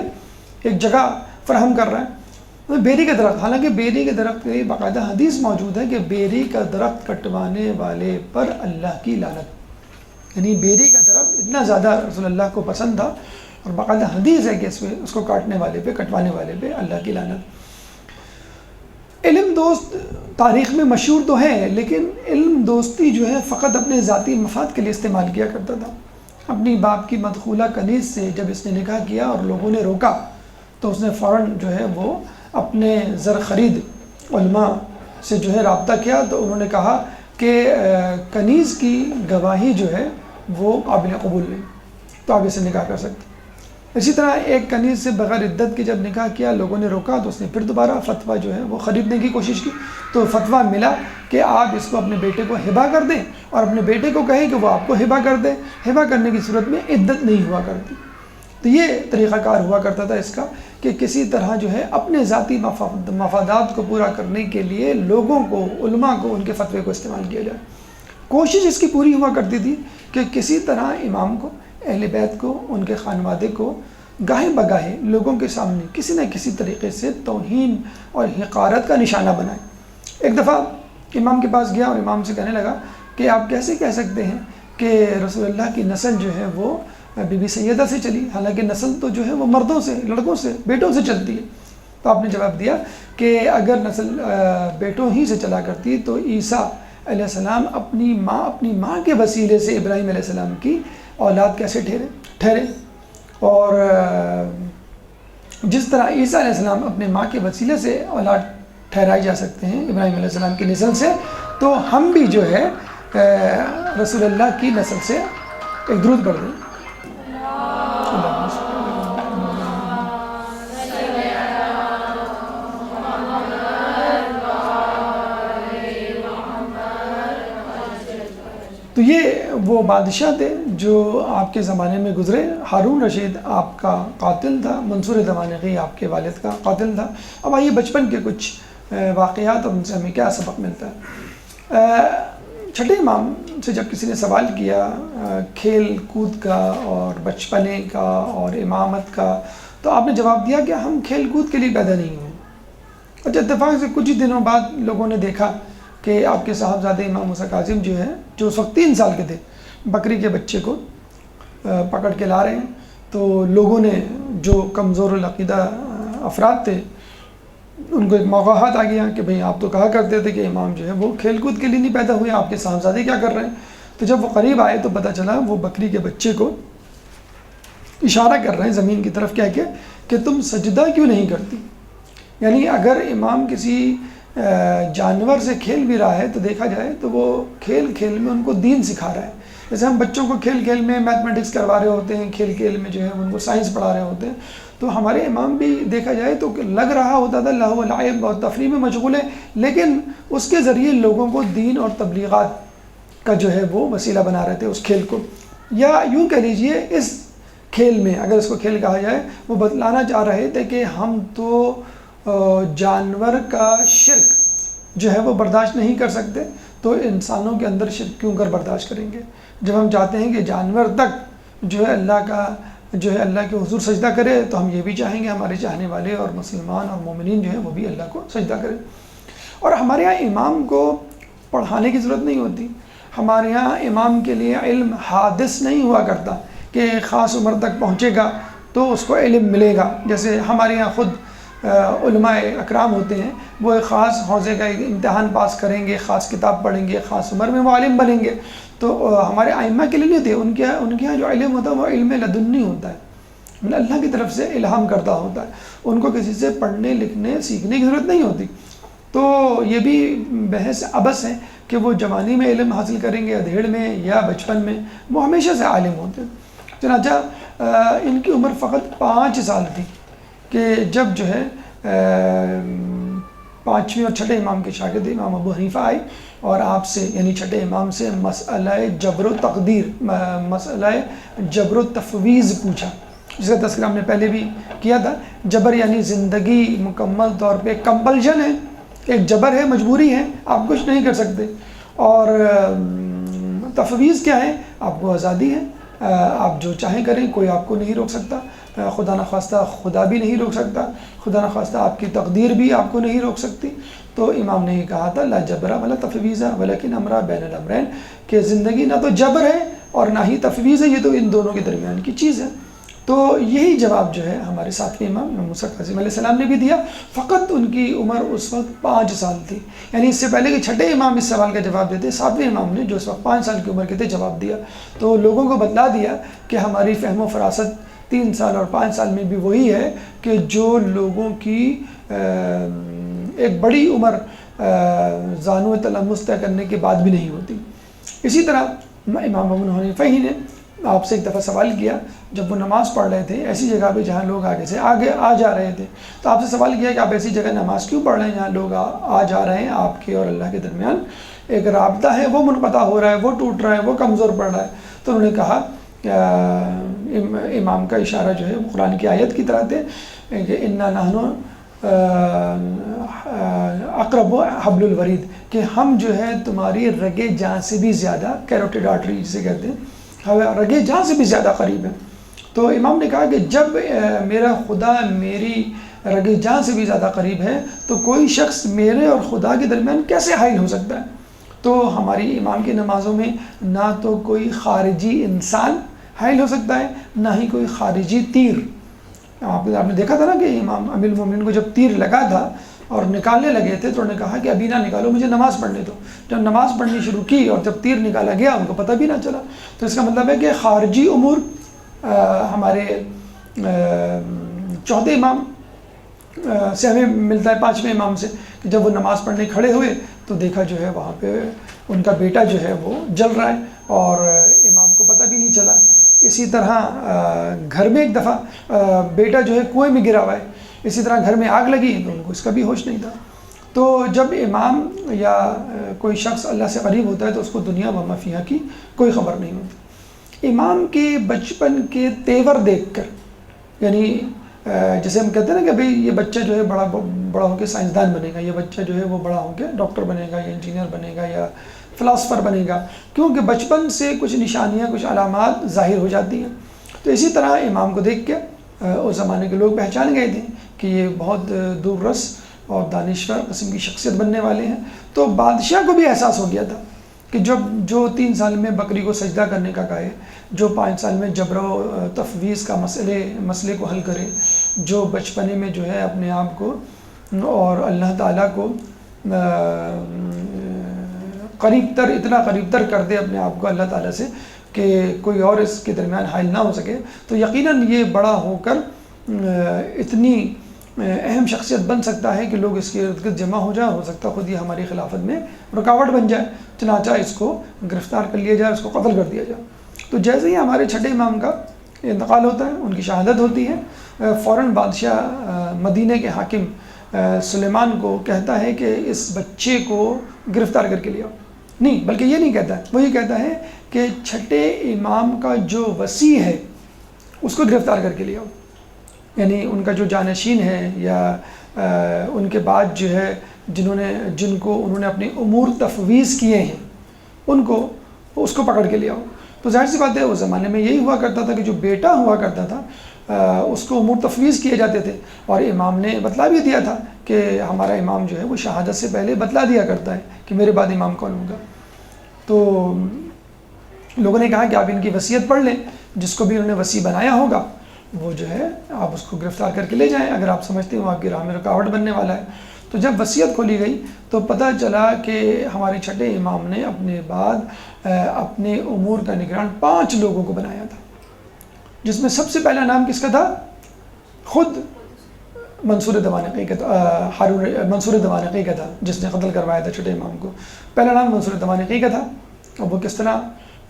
ایک جگہ فراہم کر رہا ہے۔ بیری کا درخت، حالانکہ بیری کے درخت کی باقاعدہ حدیث موجود ہے کہ بیری کا درخت کٹوانے والے پر اللہ کی لعنت، یعنی بیری کا درخت اتنا زیادہ رسول اللہ کو پسند تھا، اور باقاعدہ حدیث ہے کہ اس کو کاٹنے والے پہ، کٹوانے والے پہ اللہ کی لعنت۔ علم دوست تاریخ میں مشہور تو ہے، لیکن علم دوستی جو ہے فقط اپنے ذاتی مفاد کے لیے استعمال کیا کرتا تھا۔ اپنی باپ کی مدخولہ کنیز سے جب اس نے نکاح کیا اور لوگوں نے روکا تو اس نے فوراً جو ہے وہ اپنے زر خرید علماء سے جو ہے رابطہ کیا، تو انہوں نے کہا کہ کنیز کی گواہی جو ہے وہ قابل قبول نہیں، تو آپ اسے نکاح کر سکتے۔ اسی طرح ایک کنیز سے بغیر عدت کے جب نکاح کیا لوگوں نے روکا تو اس نے پھر دوبارہ فتویٰ جو ہے وہ خریدنے کی کوشش کی، تو فتویٰ ملا کہ آپ اس کو اپنے بیٹے کو ہبہ کر دیں اور اپنے بیٹے کو کہیں کہ وہ آپ کو ہبہ کر دے، ہبہ کرنے کی صورت میں عدت نہیں ہوا کرتی۔ تو یہ طریقہ کار ہوا کرتا تھا اس کا کہ کسی طرح جو ہے اپنے ذاتی مفادات کو پورا کرنے کے لیے لوگوں کو، علماء کو، ان کے فتوے کو استعمال کیا جائے۔ کوشش اس کی پوری ہوا کرتی تھی کہ کسی طرح امام کو، اہل بیت کو، ان کے خانوادے کو گاہے بگاہے لوگوں کے سامنے کسی نہ کسی طریقے سے توہین اور حقارت کا نشانہ بنائے۔ ایک دفعہ امام کے پاس گیا اور امام سے کہنے لگا کہ آپ کیسے کہہ سکتے ہیں کہ رسول اللہ کی نسل جو ہے وہ بی بی سیدہ سے چلی، حالانکہ نسل تو جو ہے وہ مردوں سے، لڑکوں سے، بیٹوں سے چلتی ہے۔ تو آپ نے جواب دیا کہ اگر نسل بیٹوں ہی سے چلا کرتی تو عیسیٰ علیہ السلام اپنی ماں کے وسیلے سے ابراہیم علیہ السلام کی اولاد کیسے ٹھہرے، اور جس طرح عیسیٰ علیہ السلام اپنے ماں کے وسیلے سے اولاد ٹھہرائے جا سکتے ہیں ابراہیم علیہ السلام کی نسل سے، تو ہم بھی جو ہے رسول اللہ کی نسل سے ایک درود پڑھ دیں۔ تو یہ وہ بادشاہ تھے جو آپ کے زمانے میں گزرے۔ ہارون رشید آپ کا قاتل تھا، منصور دمانغی آپ کے والد کا قاتل تھا۔ اب آئیے بچپن کے کچھ واقعات اور ان سے ہمیں کیا سبق ملتا ہے۔ چھٹے امام سے جب کسی نے سوال کیا کھیل کود کا اور بچپنے کا اور امامت کا، تو آپ نے جواب دیا کہ ہم کھیل کود کے لیے پیدا نہیں ہوئے۔ اور اتفاق سے کچھ ہی دنوں بعد لوگوں نے دیکھا کہ آپ کے صاحبزادے امام موسیٰ کاظم جو ہے، جو اس وقت 3 سال کے تھے، بکری کے بچے کو پکڑ کے لا رہے ہیں۔ تو لوگوں نے، جو کمزور العقیدہ افراد تھے، ان کو ایک موقعات آ گیا کہ بھئی آپ تو کہا کرتے تھے کہ امام جو ہے وہ کھیل کود کے لیے نہیں پیدا ہوئے، آپ کے صاحبزادے کیا کر رہے ہیں؟ تو جب وہ قریب آئے تو پتہ چلا وہ بکری کے بچے کو اشارہ کر رہے ہیں زمین کی طرف، کہہ کے کہ تم سجدہ کیوں نہیں کرتی؟ یعنی اگر امام کسی جانور سے کھیل بھی رہا ہے تو دیکھا جائے تو وہ کھیل کھیل میں ان کو دین سکھا رہا ہے۔ جیسے ہم بچوں کو کھیل کھیل میں میتھمیٹکس کروا رہے ہوتے ہیں، کھیل کھیل میں جو ہے ان کو سائنس پڑھا رہے ہوتے ہیں، تو ہمارے امام بھی دیکھا جائے تو لگ رہا ہوتا تھا لہو و لعب اور تفریح میں مشغول ہے، لیکن اس کے ذریعے لوگوں کو دین اور تبلیغات کا جو ہے وہ وسیلہ بنا رہے تھے اس کھیل کو۔ یا یوں کہہ لیجئے اس کھیل میں، اگر اس کو کھیل کہا جائے، وہ بتلانا چاہ رہے تھے کہ ہم تو جانور کا شرک جو ہے وہ برداشت نہیں کر سکتے، تو انسانوں کے اندر شرک کیوں کر برداشت کریں گے؟ جب ہم چاہتے ہیں کہ جانور تک جو ہے اللہ کے حضور سجدہ کرے، تو ہم یہ بھی چاہیں گے ہمارے چاہنے والے اور مسلمان اور مومنین جو ہیں وہ بھی اللہ کو سجدہ کریں۔ اور ہمارے یہاں امام کو پڑھانے کی ضرورت نہیں ہوتی، ہمارے یہاں امام کے لیے علم حادث نہیں ہوا کرتا کہ ایک خاص عمر تک پہنچے گا تو اس کو علم ملے گا۔ جیسے ہمارے یہاں خود علماء اکرام ہوتے ہیں، وہ ایک خاص حوزے کا امتحان پاس کریں گے، خاص کتاب پڑھیں گے، خاص عمر میں وہ عالم بنیں گے، تو ہمارے ائمہ کے لیے نہیں ہوتے۔ ان کے یہاں جو علم ہوتا ہے وہ علم لدنی ہوتا ہے، مطلب اللہ کی طرف سے الہام کردہ ہوتا ہے، ان کو کسی سے پڑھنے لکھنے سیکھنے کی ضرورت نہیں ہوتی۔ تو یہ بھی بحث عبث ہے کہ وہ جوانی میں علم حاصل کریں گے، ادھیڑ میں یا بچپن میں، وہ ہمیشہ سے عالم ہوتے ہیں۔ چنانچہ ان کی عمر فقط 5 سال تھی کہ جب جو ہے 5ویں اور چھٹے امام کے شاگرد امام ابو حنیفہ آئے اور آپ سے، یعنی چھٹے امام سے مسئلہ جبر و تقدیر، مسئلہ جبر و تفویض پوچھا، جس کا تذکرہ ہم نے پہلے بھی کیا تھا۔ جبر یعنی زندگی مکمل طور پہ کمپلشن ہے، ایک جبر ہے، مجبوری ہے، آپ کچھ نہیں کر سکتے، اور تفویض کیا ہے؟ آپ کو آزادی ہے، آپ جو چاہیں کریں، کوئی آپ کو نہیں روک سکتا، خدا نخواستہ خدا بھی نہیں روک سکتا، خدا نخواستہ آپ کی تقدیر بھی آپ کو نہیں روک سکتی۔ تو امام نے یہ کہا تھا لا جبرا ولا تفویض ولکن امرا بین الامرین، کہ زندگی نہ تو جبر ہے اور نہ ہی تفویض ہے، یہ تو ان دونوں کے درمیان کی چیز ہے۔ تو یہی جواب جو ہے ہمارے 7ویں امام موسیٰ کاظم علیہ السلام نے بھی دیا، فقط ان کی عمر اس وقت 5 سال تھی۔ یعنی اس سے پہلے کہ چھٹے امام اس سوال کا جواب دیتے، 7ویں امام نے جو اس وقت 5 سال کی عمر کے تھے جواب دیا، تو لوگوں کو بتلا دیا کہ ہماری فہم و فراست 3 سال اور 5 سال میں بھی وہی ہے کہ جو لوگوں کی ایک بڑی عمر زانو تلمس طے کرنے کے بعد بھی نہیں ہوتی۔ اسی طرح امام ابو حنیفہ ہی نے آپ سے ایک دفعہ سوال کیا، جب وہ نماز پڑھ رہے تھے ایسی جگہ پہ جہاں لوگ آگے سے آگے آ جا رہے تھے، تو آپ سے سوال کیا کہ آپ ایسی جگہ نماز کیوں پڑھ رہے ہیں جہاں لوگ آ جا رہے ہیں، آپ کے اور اللہ کے درمیان ایک رابطہ ہے وہ منقطع ہو رہا ہے، وہ ٹوٹ رہا ہے، وہ کمزور پڑ رہا ہے. تو انہوں نے کہا امام کا اشارہ جو ہے وہ قرآن کی آیت کی طرح تھے کہ انا نحن اقرب حبل الورید، کہ ہم جو ہے تمہاری رگے جان سے بھی زیادہ، کیروٹیڈ آرٹری جسے کہتے ہیں، رگے جان سے بھی زیادہ قریب ہیں. تو امام نے کہا کہ جب میرا خدا میری رگے جان سے بھی زیادہ قریب ہے تو کوئی شخص میرے اور خدا کے درمیان کیسے حائل ہو سکتا ہے. تو ہماری امام کی نمازوں میں نہ تو کوئی خارجی انسان حائل ہو سکتا ہے، نہ ہی کوئی خارجی تیر. آپ نے دیکھا تھا نا کہ امام امیر المومنین کو جب تیر لگا تھا اور نکالنے لگے تھے تو انہوں نے کہا کہ ابھی نہ نکالو، مجھے نماز پڑھنے دو. جب نماز پڑھنی شروع کی اور جب تیر نکالا گیا ان کو پتہ بھی نہ چلا. تو اس کا مطلب ہے کہ خارجی امور ہمارے چوتھے امام سے ہمیں ملتا ہے، پانچویں امام سے، کہ جب وہ نماز پڑھنے کھڑے ہوئے تو دیکھا جو ہے وہاں پہ ان کا بیٹا جو ہے وہ جل رہا ہے اور امام کو پتہ بھی نہیں چلا. اسی طرح گھر میں ایک دفعہ بیٹا جو ہے کنویں میں گرا ہوا ہے، اسی طرح گھر میں آگ لگی تو ان کو اس کا بھی ہوش نہیں تھا. تو جب امام یا کوئی شخص اللہ سے قریب ہوتا ہے تو اس کو دنیا و ما فیہا کی کوئی خبر نہیں ہوتی. امام کے بچپن کے تیور دیکھ کر، یعنی جیسے ہم کہتے ہیں نا کہ بھئی یہ بچہ جو ہے بڑا ہو کے سائنسدان بنے گا، یہ بچہ جو ہے وہ بڑا ہو کے ڈاکٹر بنے گا یا انجینئر بنے گا یا فلاسفر بنے گا، کیونکہ بچپن سے کچھ نشانیاں، کچھ علامات ظاہر ہو جاتی ہیں. تو اسی طرح امام کو دیکھ کے اس زمانے کے لوگ پہچان گئے تھے کہ یہ بہت دور رس اور دانشور قسم کی شخصیت بننے والے ہیں. تو بادشاہ کو بھی احساس ہو گیا تھا کہ جو 3 سال میں بکری کو سجدہ کرنے کا کہے، جو 5 سال میں جبر و تفویض کا مسئلے کو حل کرے، جو بچپنے میں جو ہے اپنے آپ کو اور اللہ تعالیٰ کو اتنا قریب تر کر دے اپنے آپ کو اللہ تعالیٰ سے کہ کوئی اور اس کے درمیان حائل نہ ہو سکے، تو یقیناً یہ بڑا ہو کر اتنی اہم شخصیت بن سکتا ہے کہ لوگ اس کے ارد گرد جمع ہو جائیں. ہو سکتا ہے خود یہ ہماری خلافت میں رکاوٹ بن جائے، چنانچہ اس کو گرفتار کر لیا جائے، اس کو قتل کر دیا جائے. تو جیسے ہی ہمارے چھٹے امام کا انتقال ہوتا ہے، ان کی شہادت ہوتی ہے، فوراً بادشاہ مدینہ کے حاکم سلیمان کو کہتا ہے کہ اس بچے کو گرفتار کر کے لیا. نہیں، بلکہ یہ نہیں کہتا ہے، وہ یہ کہتا ہے کہ چھٹے امام کا جو وصی ہے اس کو گرفتار کر کے لیا. یعنی ان کا جو جانشین ہے یا ان کے بعد جو ہے جن کو انہوں نے اپنے امور تفویض کیے ہیں ان کو، اس کو پکڑ کے لیا. تو ظاہر سی بات ہے اس زمانے میں یہی ہوا کرتا تھا کہ جو بیٹا ہوا کرتا تھا اس کو امور تفویض کیے جاتے تھے. اور امام نے بتلا بھی دیا تھا کہ ہمارا امام جو ہے وہ شہادت سے پہلے بتلا دیا کرتا ہے کہ میرے بعد امام کون ہوگا. تو لوگوں نے کہا کہ آپ ان کی وصیت پڑھ لیں، جس کو بھی انہوں نے وصی بنایا ہوگا وہ جو ہے آپ اس کو گرفتار کر کے لے جائیں اگر آپ سمجھتے ہیں وہ آپ کی راہ میں رکاوٹ بننے والا ہے. تو جب وصیت کھولی گئی تو پتہ چلا کہ ہمارے چھٹے امام نے اپنے بعد اپنے امور کا نگران 5 لوگوں کو بنایا تھا، جس میں سب سے پہلا نام کس کا تھا؟ خود منصور دوانقی کا تھا. منصور دوانقی کا تھا جس نے قتل کروایا تھا چھٹے امام کو. پہلا نام منصور دوانقی کا تھا اور وہ کس طرح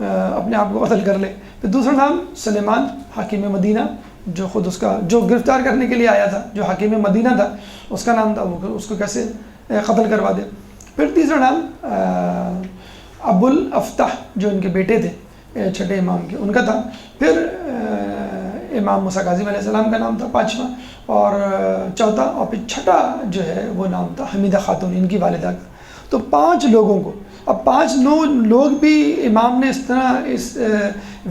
اپنے آپ کو قتل کر لے. پھر دوسرا نام سلیمان حاکم مدینہ، جو خود جو گرفتار کرنے کے لیے آیا تھا، جو حاکم مدینہ تھا اس کا نام تھا، وہ اس کو کیسے قتل کروا دے. پھر تیسرا نام ابو الافتح جو ان کے بیٹے تھے چھٹے امام کے، ان کا تھا. پھر امام موسیٰ کاظم علیہ السلام کا نام تھا 5واں اور چوتھا، اور پھر چھٹا جو ہے وہ نام تھا حمیدہ خاتون، ان کی والدہ کا. تو 5 لوگوں کو، اب 5 لوگ بھی امام نے اس طرح اس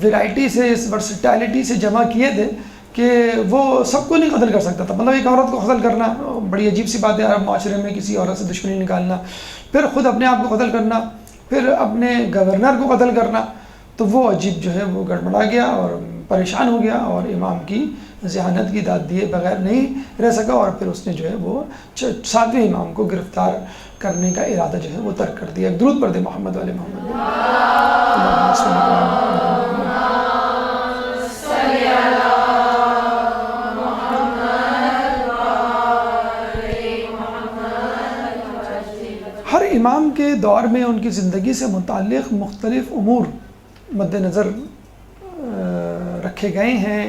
ویرائٹی سے، اس ورسٹیلٹی سے جمع کیے تھے کہ وہ سب کو نہیں قتل کر سکتا تھا. مطلب ایک عورت کو قتل کرنا بڑی عجیب سی بات ہے عرب معاشرے میں، کسی عورت سے دشمنی نکالنا، پھر خود اپنے آپ کو قتل کرنا، پھر اپنے گورنر کو قتل کرنا. تو وہ عجیب جو ہے وہ گڑبڑا گیا اور پریشان ہو گیا اور امام کی ذہانت کی داد دیے بغیر نہیں رہ سکا، اور پھر اس نے جو ہے وہ 7ویں امام کو گرفتار کرنے کا ارادہ جو ہے وہ ترک کر دیا. درود پڑھ دے محمد والے محمد. ہر امام کے دور میں ان کی زندگی سے متعلق مختلف امور مد نظر رکھے گئے ہیں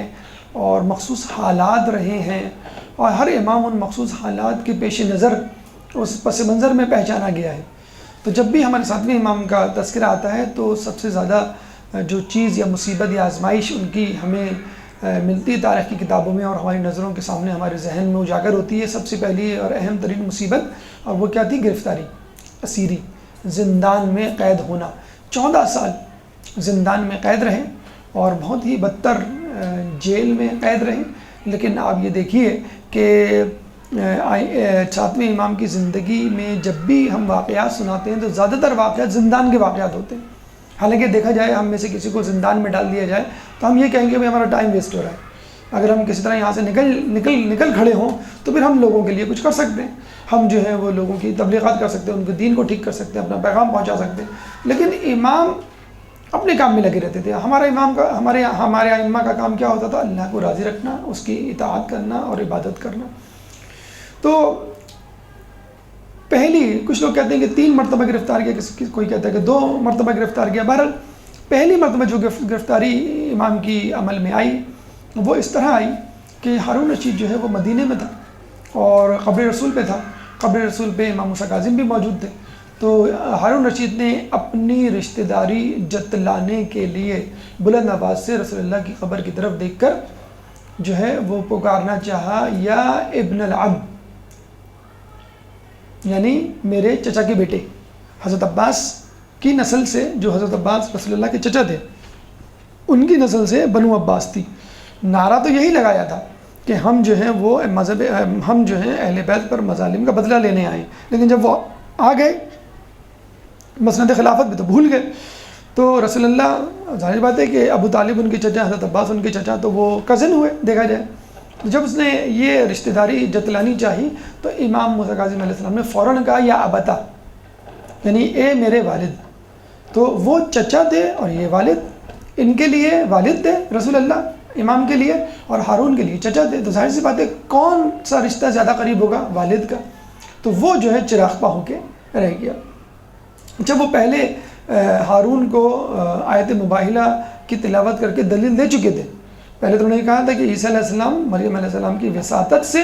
اور مخصوص حالات رہے ہیں، اور ہر امام ان مخصوص حالات کے پیش نظر اس پس منظر میں پہچانا گیا ہے۔ تو جب بھی ہمارے 7ویں امام کا تذکرہ آتا ہے تو سب سے زیادہ جو چیز یا مصیبت یا آزمائش ان کی ہمیں ملتی تاریخ کی کتابوں میں اور ہماری نظروں کے سامنے ہمارے ذہن میں اجاگر ہوتی ہے، سب سے پہلی اور اہم ترین مصیبت، اور وہ کیا تھی؟ گرفتاری، اسیری، زندان میں قید ہونا۔ 14 سال زندان میں قید رہے اور بہت ہی بدتر جیل میں قید رہے۔ لیکن آپ یہ دیکھیے کہ 7ویں امام کی زندگی میں جب بھی ہم واقعات سناتے ہیں تو زیادہ تر واقعات زندان کے واقعات ہوتے ہیں۔ حالانکہ دیکھا جائے ہم میں سے کسی کو زندان میں ڈال دیا جائے تو ہم یہ کہیں گے کہ ہمارا ٹائم ویسٹ ہو رہا ہے۔ اگر ہم کسی طرح یہاں سے نکل کھڑے ہوں تو پھر ہم لوگوں کے لیے کچھ کر سکتے ہیں، ہم جو ہے وہ لوگوں کی تبلیغات کر سکتے ہیں، ان کے دین کو ٹھیک کر سکتے ہیں، اپنا پیغام پہنچا سکتے ہیں۔ لیکن امام اپنے کام میں لگے رہتے تھے۔ ہمارے ائمہ کا کام کیا ہوتا تھا؟ اللہ کو راضی رکھنا، اس کی اطاعت کرنا اور عبادت کرنا۔ تو کچھ لوگ کہتے ہیں کہ 3 مرتبہ گرفتار کیا، کوئی کہتا ہے کہ 2 مرتبہ گرفتار کیا۔ بہرحال پہلی مرتبہ جو گرفتاری امام کی عمل میں آئی وہ اس طرح آئی کہ ہارون رشید جو ہے وہ مدینے میں تھا اور قبر رسول پہ تھا، قبر رسول پہ امام موسیٰ کاظم بھی موجود تھے۔ تو ہارون رشید نے اپنی رشتہ داری جتلانے کے لیے بلند آواز سے رسول اللہ کی قبر کی طرف دیکھ کر جو ہے وہ پکارنا چاہا، یا ابن العم، یعنی میرے چچا کے بیٹے۔ حضرت عباس کی نسل سے، جو حضرت عباس رسول اللہ کے چچا تھے، ان کی نسل سے بنو عباس تھی۔ نعرہ تو یہی لگایا تھا کہ ہم جو ہیں وہ ہم جو ہیں اہل بیت پر مظالم کا بدلہ لینے آئے، لیکن جب وہ آ گئے مسند خلافت بھی تو بھول گئے۔ تو رسول اللہ، ظاہر بات ہے کہ ابو طالب ان کے چچا، حضرت عباس ان کے چچا، تو وہ کزن ہوئے دیکھا جائے۔ جب اس نے یہ رشتہ داری جتلانی چاہی تو امام موسیٰ کاظم علیہ السلام نے فوراً کہا یا ابتا، یعنی اے میرے والد۔ تو وہ چچا تھے اور یہ والد، ان کے لیے والد تھے رسول اللہ امام کے لیے، اور ہارون کے لیے چچا تھے۔ تو ظاہر سی بات ہے کون سا رشتہ زیادہ قریب ہوگا؟ والد کا۔ تو وہ جو ہے چراغپا ہو کے رہ گیا۔ جب وہ پہلے ہارون کو آیت مباہلہ کی تلاوت کر کے دلیل دے چکے تھے، پہلے تو انہوں نے کہا تھا کہ عیسیٰ علیہ السلام مریم علیہ السلام کی وساطت سے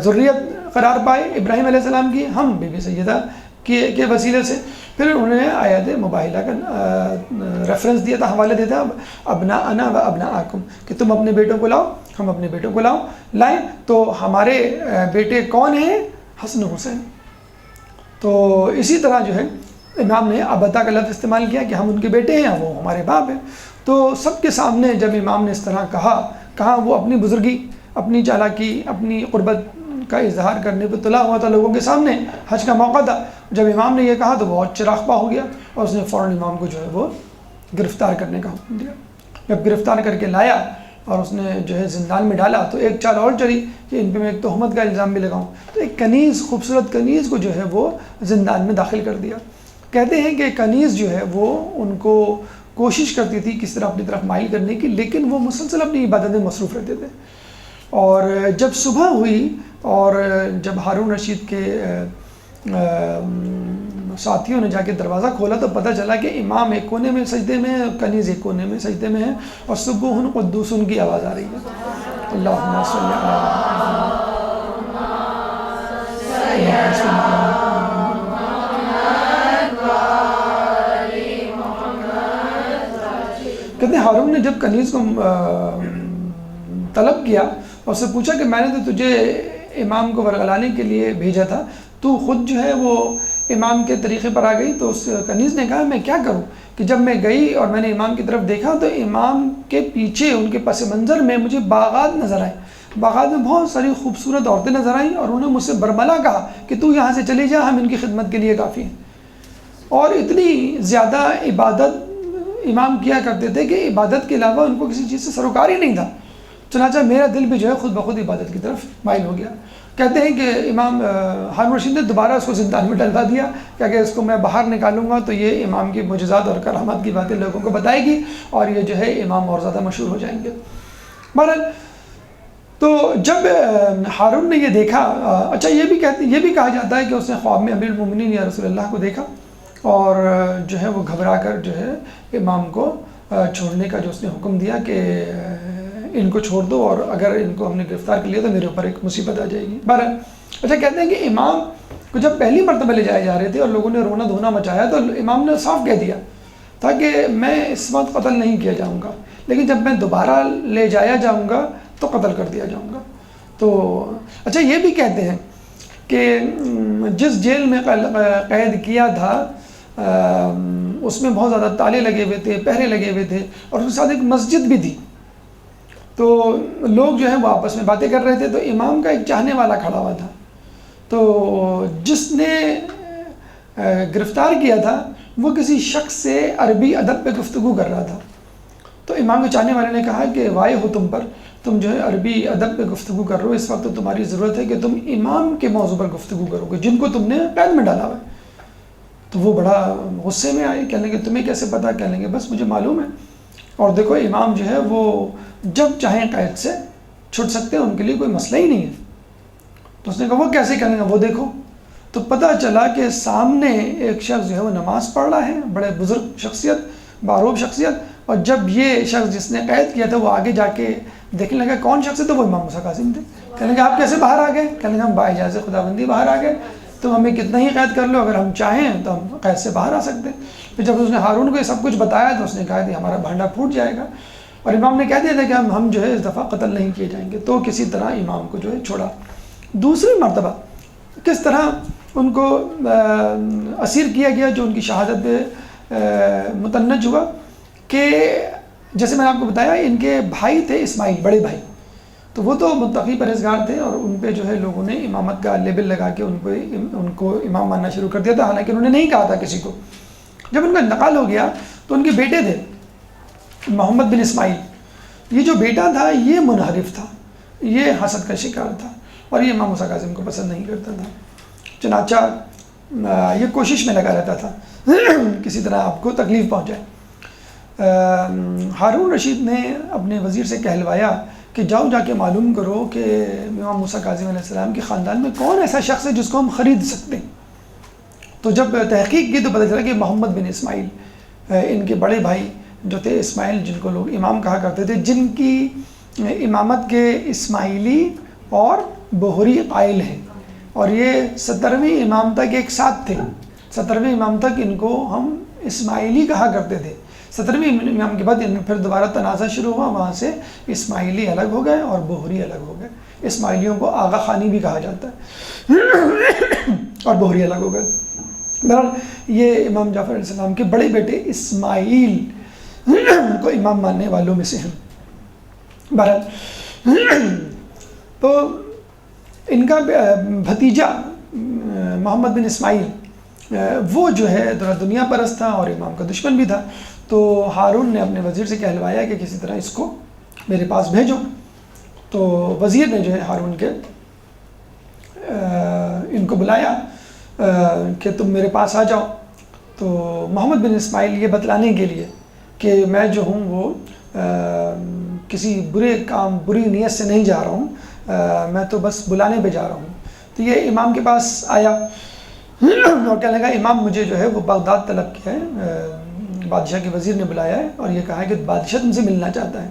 ذریت قرار پائے ابراہیم علیہ السلام کی، ہم بی بی سیدہ کے وسیلے سے۔ پھر انہوں نے آیت مباہلہ کا ریفرنس دیا تھا، حوالہ دیا تھا ابناءنا و ابناءکم، کہ تم اپنے بیٹوں کو لاؤ، ہم اپنے بیٹوں کو لائیں۔ تو ہمارے بیٹے کون ہیں؟ حسن حسین۔ تو اسی طرح جو ہے امام نے ابتا کا لفظ استعمال کیا کہ ہم ان کے بیٹے ہیں، وہ ہمارے باپ ہیں۔ تو سب کے سامنے جب امام نے اس طرح کہا وہ اپنی بزرگی، اپنی چالاکی، اپنی قربت کا اظہار کرنے پہ تلا ہوا تھا لوگوں کے سامنے، حج کا موقع تھا۔ جب امام نے یہ کہا تو بہت چراغپا ہو گیا اور اس نے فوراً امام کو جو ہے وہ گرفتار کرنے کا حکم دیا۔ جب گرفتار کر کے لایا اور اس نے جو ہے زندان میں ڈالا تو ایک چال اور چلی کہ ان پہ میں ایک تہمت کا الزام بھی لگاؤں۔ تو ایک کنیز، خوبصورت کنیز کو جو ہے وہ زندان میں داخل کر دیا۔ کہتے ہیں کہ کنیز جو ہے وہ ان کو کوشش کرتی تھی کس طرح اپنی طرف مائل کرنے کی، لیکن وہ مسلسل اپنی عبادت میں مصروف رہتے تھے۔ اور جب صبح ہوئی اور جب ہارون رشید کے ساتھیوں نے جا کے دروازہ کھولا تو پتہ چلا کہ امام ایک کونے میں سجدے میں، کنیز ایک کونے میں سجدے میں ہے، اور سبوح قدوس کی آواز آ رہی ہے۔ اللہم صلی کہتے ہیں ہارون نے جب کنیز کو طلب کیا اور اس سے پوچھا کہ میں نے تو تجھے امام کو ورغلانے کے لیے بھیجا تھا، تو خود جو ہے وہ امام کے طریقے پر آ گئی۔ تو اس کنیز نے کہا میں کیا کروں کہ جب میں گئی اور میں نے امام کی طرف دیکھا تو امام کے پیچھے ان کے پس منظر میں مجھے باغات نظر آئے، باغات میں بہت ساری خوبصورت عورتیں نظر آئیں، اور انہوں نے مجھ سے برملا کہا کہ تو یہاں سے چلی جا، ہم ان کی خدمت کے لیے کافی ہیں۔ اور اتنی زیادہ عبادت امام کیا کرتے تھے کہ عبادت کے علاوہ ان کو کسی چیز سے سروکار ہی نہیں تھا۔ چنانچہ میرا دل بھی جو ہے خود بخود عبادت کی طرف مائل ہو گیا۔ کہتے ہیں کہ امام ہارون رشید نے دوبارہ اس کو زندان میں ڈلوا دیا کہ اگر اس کو میں باہر نکالوں گا تو یہ امام کی معجزات اور کرامات کی باتیں لوگوں کو بتائے گی اور یہ جو ہے امام اور زیادہ مشہور ہو جائیں گے۔ بہرحال تو جب ہارون نے یہ دیکھا، اچھا یہ بھی کہا جاتا ہے کہ اس نے خواب میں امیر المومنین یا رسول اللہ کو دیکھا اور جو ہے وہ گھبرا کر جو ہے امام کو چھوڑنے کا جو اس نے حکم دیا کہ ان کو چھوڑ دو، اور اگر ان کو ہم نے گرفتار کر لیا تو میرے اوپر ایک مصیبت آ جائے گی۔ بہرحال اچھا، کہتے ہیں کہ امام کو جب پہلی مرتبہ لے جائے جا رہے تھے اور لوگوں نے رونا دھونا مچایا تو امام نے صاف کہہ دیا تھا کہ میں اس وقت قتل نہیں کیا جاؤں گا، لیکن جب میں دوبارہ لے جایا جاؤں گا تو قتل کر دیا جاؤں گا۔ تو اچھا، یہ بھی کہتے ہیں کہ جس جیل میں قید کیا تھا اس میں بہت زیادہ تالے لگے ہوئے تھے، پہرے لگے ہوئے تھے، اور اس کے ساتھ ایک مسجد بھی تھی۔ تو لوگ جو ہیں وہ آپس میں باتیں کر رہے تھے، تو امام کا ایک چاہنے والا کھڑا ہوا تھا، تو جس نے گرفتار کیا تھا وہ کسی شخص سے عربی ادب پہ گفتگو کر رہا تھا۔ تو امام کے چاہنے والے نے کہا کہ وائے ہو تم پر، تم جو ہے عربی ادب پہ گفتگو کر رہے ہو، اس وقت تو تمہاری ضرورت ہے کہ تم امام کے موضوع پر گفتگو کرو گے جن کو تم نے قید میں ڈالا ہوا ہے۔ تو وہ بڑا غصے میں آئے، کہنے لگے تمہیں کیسے پتا؟ کہنے لگے بس مجھے معلوم ہے، اور دیکھو امام جو ہے وہ جب چاہیں قید سے چھٹ سکتے ہیں، ان کے لیے کوئی مسئلہ ہی نہیں ہے۔ تو اس نے کہا وہ کیسے؟ کہنے لگا وہ دیکھو۔ تو پتہ چلا کہ سامنے ایک شخص جو ہے وہ نماز پڑھ رہا ہے، بڑے بزرگ شخصیت، باروب شخصیت، اور جب یہ شخص جس نے قید کیا تھا وہ آگے جا کے دیکھنے لگا کون شخص ہے، تو وہ امام موسیٰ کاظم تھے۔ کہنے لگے آپ کیسے باہر آ گئے؟ کہنے لگے ہم باجازت خداوندی باہر آ گئے، تم ہمیں کتنا ہی قید کر لو، اگر ہم چاہیں تو ہم قید سے باہر آ سکتے ہیں۔ پھر جب اس نے ہارون کو یہ سب کچھ بتایا تو اس نے کہا کہ ہمارا بھانڈا پھوٹ جائے گا، اور امام نے کہہ دیا تھا کہ ہم جو ہے اس دفعہ قتل نہیں کیے جائیں گے۔ تو کسی طرح امام کو جو ہے چھوڑا۔ دوسری مرتبہ کس طرح ان کو اسیر کیا گیا جو ان کی شہادت پہ متنج ہوا، کہ جیسے میں نے آپ کو بتایا ان کے بھائی تھے اسماعیل، بڑے بھائی، تو وہ تو متقی پرہیزگار تھے، اور ان پہ جو ہے لوگوں نے امامت کا لیبل لگا کے ان کو امام ماننا شروع کر دیا تھا، حالانکہ انہوں نے نہیں کہا تھا کسی کو۔ جب ان کا انتقال ہو گیا تو ان کے بیٹے تھے محمد بن اسماعیل، یہ جو بیٹا تھا یہ منحرف تھا، یہ حسد کا شکار تھا، اور یہ امام موسیٰ کاظم کو پسند نہیں کرتا تھا، چنانچہ یہ کوشش میں لگا رہتا تھا کسی طرح آپ کو تکلیف پہنچائے۔ ہارون رشید نے اپنے وزیر سے کہلوایا کہ جاؤ جا کے معلوم کرو کہ امام موسیٰ کاظم علیہ السلام کے خاندان میں کون ایسا شخص ہے جس کو ہم خرید سکتے ہیں۔ تو جب تحقیق کی تو پتہ چلا کہ محمد بن اسماعیل، ان کے بڑے بھائی جو تھے اسماعیل، جن کو لوگ امام کہا کرتے تھے، جن کی امامت کے اسماعیلی اور بہری قائل ہیں، اور یہ 17ویں امام تک ایک ساتھ تھے۔ 17ویں امام تک ان کو ہم اسماعیلی کہا کرتے تھے۔ 17ویں امام کے بعد پھر دوبارہ تنازع شروع ہوا، وہاں سے اسماعیلی الگ ہو گئے اور بہری الگ ہو گئے۔ اسماعیلیوں کو آغا خانی بھی کہا جاتا ہے اور بہری الگ ہو گئے۔ بہرحال یہ امام جعفر علیہ السلام کے بڑے بیٹے اسماعیل کو امام ماننے والوں میں سے ہیں۔ بہرحال تو ان کا بھتیجا محمد بن اسماعیل وہ جو ہے دنیا پرست تھا اور امام کا دشمن بھی تھا، تو ہارون نے اپنے وزیر سے کہلوایا کہ کسی طرح اس کو میرے پاس بھیجو۔ تو وزیر نے جو ہے ہارون کے ان کو بلایا کہ تم میرے پاس آ جاؤ۔ تو محمد بن اسماعیل یہ بتلانے کے لیے کہ میں جو ہوں وہ کسی برے کام، بری نیت سے نہیں جا رہا ہوں، میں تو بس بلانے پہ جا رہا ہوں۔ تو یہ امام کے پاس آیا اور کہنے لگا امام مجھے جو ہے وہ بغداد طلب کیا ہے، بادشاہ کے وزیر نے بلایا ہے اور یہ کہا ہے کہ بادشاہ تم سے ملنا چاہتا ہے۔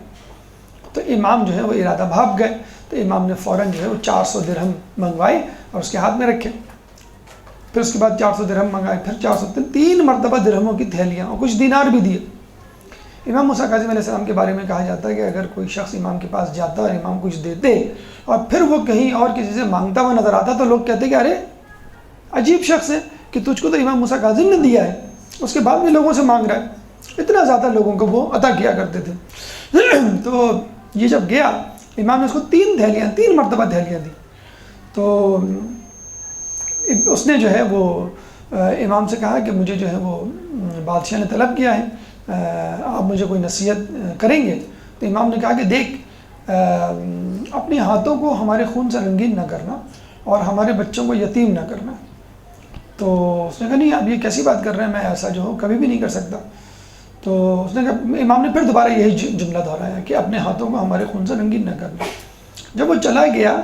تو امام جو ہے وہ ارادہ بھاپ گئے، تو امام نے فوراً جو ہے وہ 400 درہم منگوائے اور اس کے ہاتھ میں رکھے۔ پھر اس کے بعد 400 درہم منگائے، پھر 400، 3 مرتبہ درہموں کی تھیلیاں اور کچھ دینار بھی دیے۔ امام موسیٰ کاظم علیہ السلام کے بارے میں کہا جاتا ہے کہ اگر کوئی شخص امام کے پاس جاتا اور امام کچھ دیتے اور پھر وہ کہیں اور کسی سے مانگتا ہوا نظر آتا تو لوگ کہتے کہ ارے عجیب شخص ہے کہ تجھ کو تو امام موسیٰ کاظم نے دیا ہے، اس کے بعد بھی لوگوں سے مانگ رہا ہے۔ اتنا زیادہ لوگوں کو وہ عطا کیا کرتے تھے۔ تو یہ جب گیا امام نے اس کو 3 مرتبہ تھیلیاں دی۔ تو اس نے جو ہے وہ امام سے کہا کہ مجھے جو ہے وہ بادشاہ نے طلب کیا ہے، آپ مجھے کوئی نصیحت کریں گے؟ تو امام نے کہا کہ دیکھ، اپنے ہاتھوں کو ہمارے خون سے رنگین نہ کرنا اور ہمارے بچوں کو یتیم نہ کرنا۔ تو اس نے کہا نہیں آپ یہ کیسی بات کر رہے ہیں، میں ایسا جو ہوں کبھی بھی نہیں کر سکتا۔ تو اس نے کہا، امام نے پھر دوبارہ یہی جملہ دہرایا کہ اپنے ہاتھوں کو ہمارے خون سے رنگین نہ کرنا۔ جب وہ چلا گیا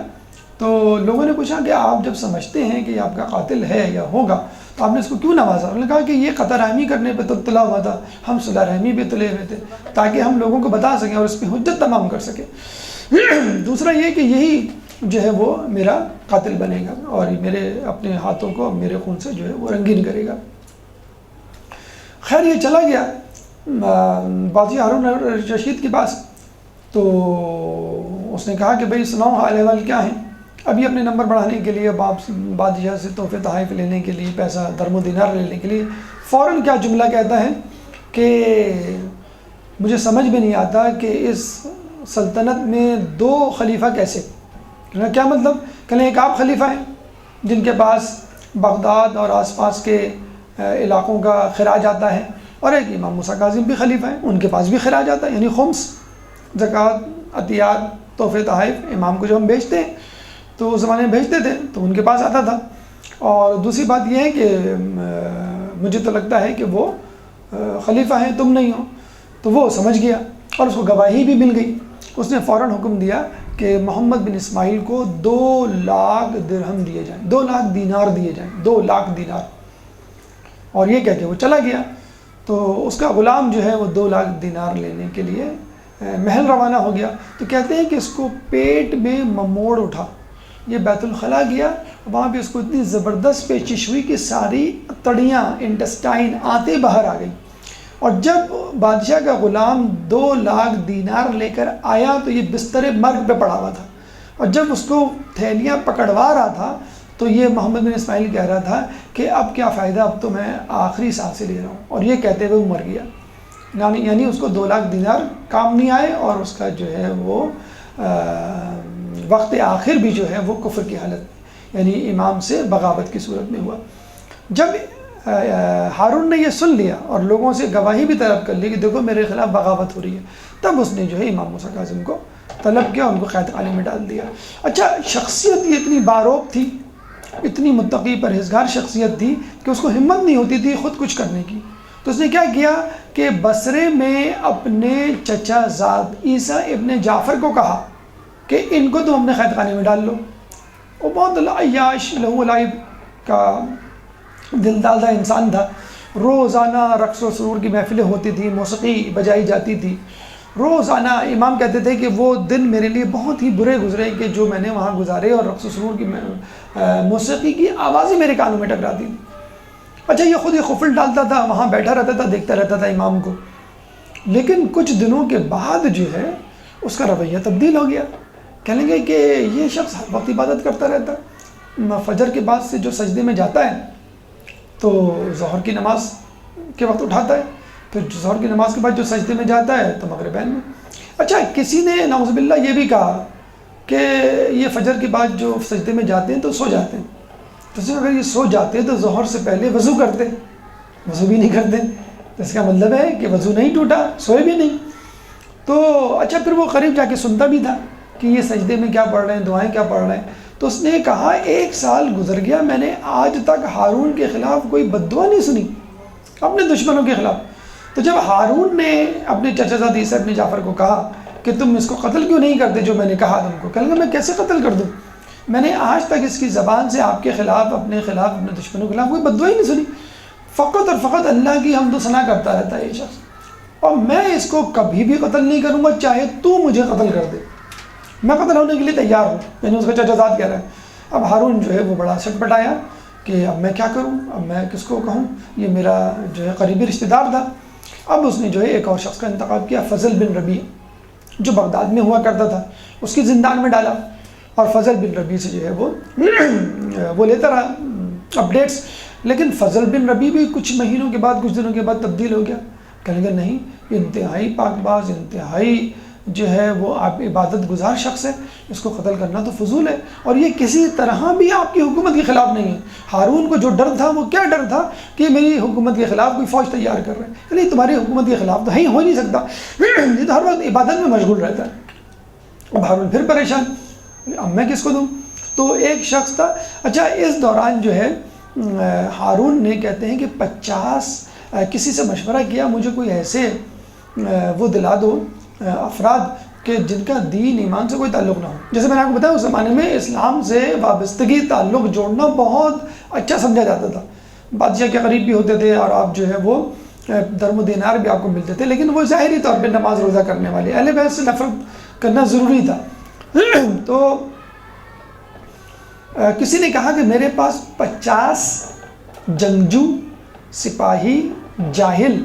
تو لوگوں نے پوچھا کہ آپ جب سمجھتے ہیں کہ آپ کا قاتل ہے یا ہوگا تو آپ نے اس کو کیوں نوازا؟ انہوں نے کہا کہ یہ قطع رحمی کرنے پہ تو تلا ہوا تھا، ہم صلح رحمی پہ تلے ہوئے تھے تاکہ ہم لوگوں کو بتا سکیں اور اس پہ حجت تمام کر سکیں۔ دوسرا یہ کہ یہی جو ہے وہ میرا قاتل بنے گا اور میرے اپنے ہاتھوں کو میرے خون سے جو ہے وہ رنگین کرے گا۔ خیر یہ چلا گیا بادشاہ ہارون رشید کے پاس، تو اس نے کہا کہ بھئی سناؤ حال احوال کیا ہیں؟ ابھی اپنے نمبر بڑھانے کے لیے بادشاہ سے تحفے تحائف لینے کے لیے، پیسہ درم و دینار لینے کے لیے فوراً کیا جملہ کہتا ہے کہ مجھے سمجھ میں نہیں آتا کہ اس سلطنت میں 2 خلیفہ کیسے؟ کیا مطلب؟ کہیں ایک آپ خلیفہ ہیں جن کے پاس بغداد اور آس پاس کے علاقوں کا خراج آتا ہے، اور ایک امام موسیٰ کاظم بھی خلیفہ ہیں، ان کے پاس بھی خراج آتا ہے، یعنی خمس، زکوٰۃ، عطیات، تحفے تحائف امام کو جو ہم بھیجتے ہیں تو اس زمانے میں بھیجتے تھے تو ان کے پاس آتا تھا۔ اور دوسری بات یہ ہے کہ مجھے تو لگتا ہے کہ وہ خلیفہ ہیں، تم نہیں ہو۔ تو وہ سمجھ گیا اور اس کو گواہی بھی مل گئی۔ اس نے فوراً حکم دیا کہ محمد بن اسماعیل کو 2 لاکھ درہم دیے جائیں، 2 لاکھ دینار دیے جائیں، 2 لاکھ دینار۔ اور یہ کہہ کے وہ چلا گیا۔ تو اس کا غلام جو ہے وہ 2 لاکھ دینار لینے کے لیے محل روانہ ہو گیا۔ تو کہتے ہیں کہ اس کو پیٹ میں مموڑ اٹھا، یہ بیت الخلاء گیا، وہاں پہ اس کو اتنی زبردست پیچش ہوئی کہ ساری تڑیاں، انٹسٹائن، آنتیں باہر آ گئی۔ اور جب بادشاہ کا غلام 2 لاکھ دینار لے کر آیا تو یہ بستر مرگ پہ پڑا ہوا تھا، اور جب اس کو تھیلیاں پکڑوا رہا تھا تو یہ محمد بن اسماعیل کہہ رہا تھا کہ اب کیا فائدہ، اب تو میں آخری سانسیں لے رہا ہوں، اور یہ کہتے ہوئے وہ مر گیا۔ یعنی اس کو 2 لاکھ دینار کام نہیں آئے، اور اس کا جو ہے وہ وقت آخر بھی جو ہے وہ کفر کی حالت، یعنی امام سے بغاوت کی صورت میں ہوا۔ جب ہارون نے یہ سن لیا اور لوگوں سے گواہی بھی طلب کر لی کہ دیکھو میرے خلاف بغاوت ہو رہی ہے، تب اس نے جو ہے امام موسیٰ کاظم کو طلب کیا، ان کو قید خانے میں ڈال دیا۔ اچھا، شخصیت یہ اتنی باروب تھی، اتنی متقی پرہیزگار شخصیت تھی کہ اس کو ہمت نہیں ہوتی تھی خود کچھ کرنے کی۔ تو اس نے کیا کیا کہ بصرے میں اپنے چچا زاد عیسیٰ ابن جعفر کو کہا کہ ان کو تم اپنے قید خانے میں ڈال لو۔ وہ بہت عیاش لہو لعب کا دل دادہ انسان تھا، روزانہ رقص و سرور کی محفلیں ہوتی تھیں، موسیقی بجائی جاتی تھی روزانہ۔ امام کہتے تھے کہ وہ دن میرے لیے بہت ہی برے گزرے کہ جو میں نے وہاں گزارے، اور رقص و سرور کی موسیقی کی آوازیں میرے کانوں میں ٹکراتی تھیں۔ اچھا، یہ خود ہی خفل ڈالتا تھا، وہاں بیٹھا رہتا تھا، دیکھتا رہتا تھا امام کو، لیکن کچھ دنوں کے بعد جو ہے اس کا رویہ تبدیل ہو گیا۔ کہنے لگے کہ یہ شخص ہر وقت عبادت کرتا رہتا ہے، فجر کے بعد سے جو سجدے میں جاتا ہے تو ظہر کی نماز کے وقت اٹھاتا ہے، پھر ظہر کی نماز کے بعد جو سجدے میں جاتا ہے تو مغربین میں۔ اچھا، کسی نے نعوذ باللہ یہ بھی کہا کہ یہ فجر کے بعد جو سجدے میں جاتے ہیں تو سو جاتے ہیں، تو اگر یہ سو جاتے ہیں تو ظہر سے پہلے وضو کرتے، وضو بھی نہیں کرتے، تو اس کا مطلب ہے کہ وضو نہیں ٹوٹا، سوئے بھی نہیں۔ تو اچھا، پھر وہ قریب جا کے سنتا بھی تھا کہ یہ سجدے میں کیا پڑھ رہے ہیں، دعائیں کیا پڑھ رہے ہیں۔ تو اس نے کہا 1 سال گزر گیا، میں نے آج تک ہارون کے خلاف کوئی بد دعا نہیں سنی، اپنے دشمنوں کے خلاف۔ تو جب ہارون نے اپنے چچا زاد عیسیٰ ابن جعفر کو کہا کہ تم اس کو قتل کیوں نہیں کرتے جو میں نے کہا تم کو، کہنے لگا میں کیسے قتل کر دوں، میں نے آج تک اس کی زبان سے آپ کے خلاف، اپنے خلاف، اپنے دشمنوں کے خلاف کوئی بد دعا ہی نہیں سنی، فقط اور فقط اللہ کی حمد و ثنا کرتا رہتا ہے یہ شخص، اور میں اس کو کبھی بھی قتل نہیں کروں گا چاہے تو مجھے قتل کر دے، میں قتل ہونے کے لیے تیار ہوں۔ یعنی اس کا چچا زاد کہہ رہا ہے۔ اب ہارون جو ہے وہ بڑا سٹ پٹایا کہ اب میں کیا کروں، اب میں کس کو کہوں، یہ میرا جو ہے قریبی رشتہ دار تھا۔ اب اس نے جو ہے ایک اور شخص کا انتخاب کیا، فضل بن ربیع، جو بغداد میں ہوا کرتا تھا، اس کی زندان میں ڈالا، اور فضل بن ربیع سے جو ہے وہ لیتا رہا اپڈیٹس۔ لیکن فضل بن ربیع بھی کچھ مہینوں کے بعد، کچھ دنوں کے بعد تبدیل ہو گیا، کہنے لگا نہیں، یہ انتہائی پاک باز، انتہائی جو ہے وہ آپ عبادت گزار شخص ہے، اس کو قتل کرنا تو فضول ہے، اور یہ کسی طرح بھی آپ کی حکومت کے خلاف نہیں ہے۔ ہارون کو جو ڈر تھا وہ کیا ڈر تھا کہ میری حکومت کے خلاف کوئی فوج تیار کر رہے ہیں، یعنی تمہاری حکومت کے خلاف تو ہو نہیں سکتا، یہ تو ہر وقت عبادت میں مشغول رہتا ہے۔ اب ہارون پھر پریشان، اب میں کس کو دوں؟ تو ایک شخص تھا۔ اچھا، اس دوران جو ہے ہارون نے کہتے ہیں کہ 50 کسی سے مشورہ کیا، مجھے کوئی ایسے وہ دلا دو افراد کہ جن کا دین ایمان سے کوئی تعلق نہ ہو۔ جیسے میں نے آپ کو بتایا اس زمانے میں اسلام سے وابستگی، تعلق جوڑنا بہت اچھا سمجھا جاتا تھا، بادشاہ کے قریب بھی ہوتے تھے، اور آپ جو ہے وہ درم و دینار بھی آپ کو ملتے تھے، لیکن وہ ظاہری طور پہ نماز روزہ کرنے والے، اہل بیت سے نفرت کرنا ضروری تھا۔ تو کسی نے کہا کہ میرے پاس 50 جنگجو، سپاہی، جاہل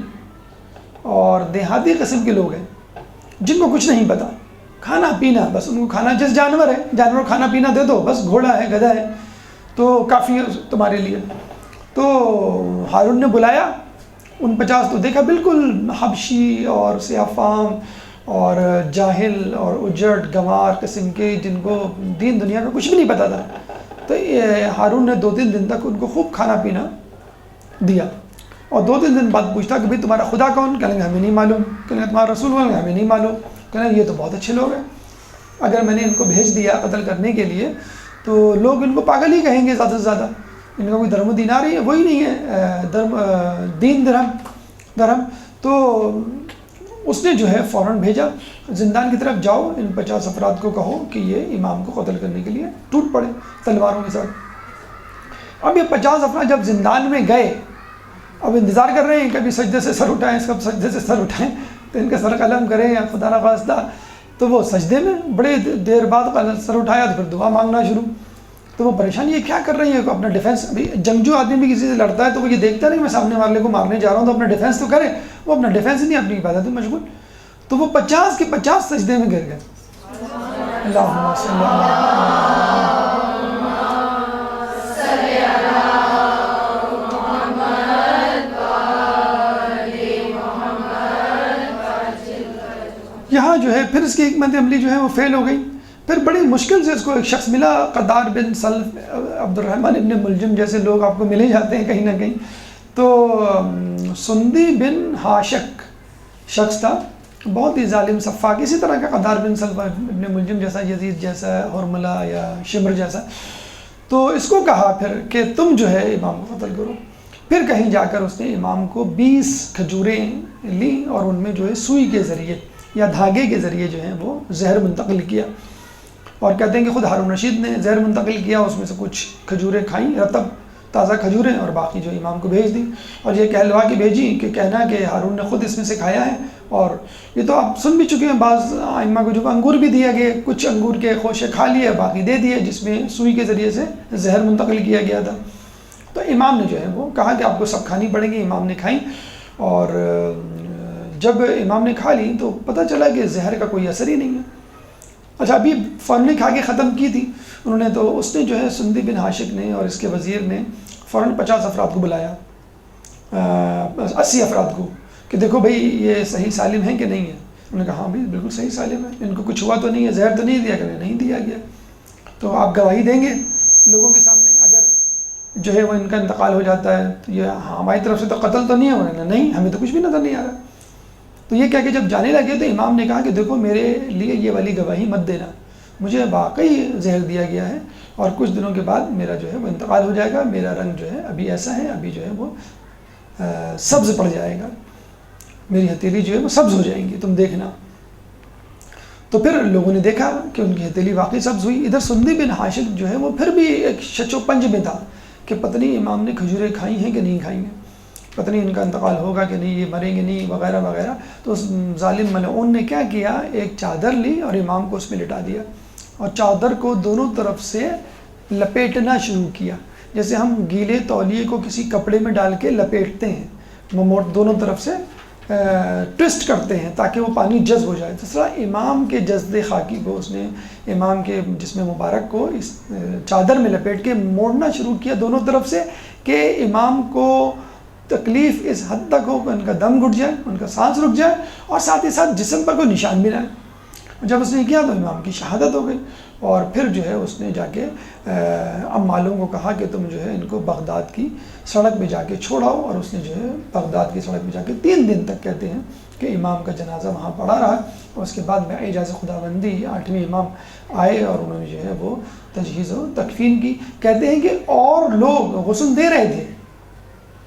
اور دیہاتی قسم کے لوگ ہیں جن کو کچھ نہیں پتا، کھانا پینا بس ان کو کھانا، جس جانور ہے جانور کو کھانا پینا دے دو، بس گھوڑا ہے گدھا ہے تو کافی ہے تمہارے لیے۔ تو ہارون نے بلایا ان 50 تو دیکھا بالکل حبشی اور سیاہ فام اور جاہل اور اجڑ گنوار قسم کے، جن کو دین دنیا کا کچھ بھی نہیں پتا تھا۔ تو ہارون نے 2-3 دن تک ان کو خوب کھانا پینا دیا، اور 2-3 دن بعد پوچھتا کہ بھئی تمہارا خدا کون؟ کہیں گے ہمیں نہیں معلوم، کہیں گے تمہارا رسول کون؟ ہمیں نہیں معلوم، کہیں گے یہ تو بہت اچھے لوگ ہیں، اگر میں نے ان کو بھیج دیا قتل کرنے کے لیے تو لوگ ان کو پاگل ہی کہیں گے زیادہ سے زیادہ، ان کا کوئی درم و دینار ہی ہے وہی نہیں ہے، دین درہم۔ تو اس نے جو ہے فوراً بھیجا زندان کی طرف، جاؤ ان 50 افراد کو کہو کہ یہ امام کو قتل کرنے کے لیے ٹوٹ پڑے تلواروں کے ساتھ۔ اب یہ 50 افراد جب زندان میں گئے، اب انتظار کر رہے ہیں کبھی سجدے سے سر اٹھائیں، کب سجدے سے سر اٹھائیں تو ان کا سر قلم کریں یا خدا نخواستہ، تو وہ سجدے میں بڑے دیر بعد سر اٹھایا تو پھر دعا مانگنا شروع۔ تو وہ پریشانی یہ کیا کر رہی ہے، اپنا ڈیفینس، جنگجو آدمی بھی کسی سے لڑتا ہے تو وہ یہ دیکھتا نہیں میں سامنے والے کو مارنے جا رہا ہوں تو اپنا ڈیفینس تو کرے، وہ اپنا ڈیفینس ہی نہیں، اپنی عبادت میں مشغول۔ تو وہ 50 کے 50 سجدے میں گر گئے۔ اللہم صلی یہاں جو ہے پھر اس کی حکمت عملی جو ہے وہ فیل ہو گئی۔ پھر بڑی مشکل سے اس کو ایک شخص ملا، قدار بن سلف، عبد الرحمن ابن ملجم جیسے لوگ آپ کو ملے جاتے ہیں کہیں نہ کہیں۔ تو سندی بن ہاشک شخص تھا، بہت ہی ظالم سفاک، اسی طرح کا قدار بن سلف ابن ملجم جیسا، یزید جیسا، حرملہ یا شمر جیسا۔ تو اس کو کہا پھر کہ تم جو ہے امام کو قتل کرو۔ پھر کہیں جا کر اس نے امام کو 20 کھجوریں لیں اور ان میں جو ہے سوئی کے ذریعے یا دھاگے کے ذریعے جو ہے وہ زہر منتقل کیا، اور کہتے ہیں کہ خود ہارون رشید نے زہر منتقل کیا، اس میں سے کچھ کھجوریں کھائیں، رطب تازہ کھجوریں، اور باقی جو امام کو بھیج دیں، اور یہ کہلوا کے بھیجی کہ کہنا کہ ہارون نے خود اس میں سے کھایا ہے۔ اور یہ تو آپ سن بھی چکے ہیں، بعض ائمہ کو جو انگور بھی دیا گیا، کچھ انگور کے خوشے کھا لیے، باقی دے دیے، جس میں سوئی کے ذریعے سے زہر منتقل کیا گیا تھا۔ تو امام نے جو ہے وہ کہا کہ آپ کو سب کھانی پڑیں گی، امام نے کھائیں، اور جب امام نے کھا لی تو پتہ چلا کہ زہر کا کوئی اثر ہی نہیں ہے۔ اچھا، ابھی فوراً کھا کے ختم کی تھی انہوں نے، تو اس نے جو ہے سندی بن ہاشک نے اور اس کے وزیر نے فوراً 50 افراد کو بلایا، 80 افراد کو، کہ دیکھو بھئی یہ صحیح سالم ہیں کہ نہیں ہے۔ انہوں نے کہا ہاں بھائی بالکل صحیح سالم ہے، ان کو کچھ ہوا تو نہیں ہے، زہر تو نہیں دیا، کہ نہیں دیا گیا، تو آپ گواہی دیں گے لوگوں کے سامنے، اگر جو ہے وہ ان کا انتقال ہو جاتا ہے تو یہ ہماری طرف سے تو قتل تو نہیں ہے؟ انہوں نے نہیں، ہمیں تو کچھ بھی نظر نہیں آ رہا۔ تو یہ کہہ کے جب جانے لگے تو امام نے کہا کہ دیکھو میرے لیے یہ والی گواہی مت دینا، مجھے واقعی زہر دیا گیا ہے، اور کچھ دنوں کے بعد میرا جو ہے وہ انتقال ہو جائے گا، میرا رنگ جو ہے ابھی ایسا ہے، ابھی جو ہے وہ سبز پڑ جائے گا، میری ہتھیلی جو ہے وہ سبز ہو جائیں گی، تم دیکھنا۔ تو پھر لوگوں نے دیکھا کہ ان کی ہتھیلی واقعی سبز ہوئی۔ ادھر سندی بن ہاشم جو ہے وہ پھر بھی ایک شچ و پنج میں تھا کہ پتہ نہیں امام نے کھجوریں کھائی ہیں کہ نہیں کھائی ہیں، پتہ نہیں ان کا انتقال ہوگا کہ نہیں، یہ مریں گے نہیں، وغیرہ وغیرہ۔ تو اس ظالم ملعون نے کیا کیا، ایک چادر لی اور امام کو اس میں لٹا دیا، اور چادر کو دونوں طرف سے لپیٹنا شروع کیا، جیسے ہم گیلے تولیے کو کسی کپڑے میں ڈال کے لپیٹتے ہیں، دونوں طرف سے ٹوسٹ کرتے ہیں تاکہ وہ پانی جذب ہو جائے۔ تو طرح امام کے جسد خاکی کو اس نے، امام کے جسم مبارک کو اس چادر میں لپیٹ کے موڑنا شروع کیا دونوں طرف سے، کہ امام کو تکلیف اس حد تک ہو کہ ان کا دم گھٹ جائے، ان کا سانس رک جائے، اور ساتھ ہی ساتھ جسم پر کوئی نشان بھی نہ آئے۔ جب اس نے کیا تو امام کی شہادت ہو گئی، اور پھر جو ہے اس نے جا کے عمالوں کو کہا کہ تم جو ہے ان کو بغداد کی سڑک پہ جا کے چھوڑاؤ، اور اس نے جو ہے بغداد کی سڑک پہ جا کے 3 دن تک کہتے ہیں کہ امام کا جنازہ وہاں پڑا رہا، اور اس کے بعد میں اعجاز خداوندی 8ویں امام آئے اور انہوں نے جو ہے وہ تجہیز و تکفین کی۔ کہتے ہیں کہ اور لوگ غسل دے رہے تھے،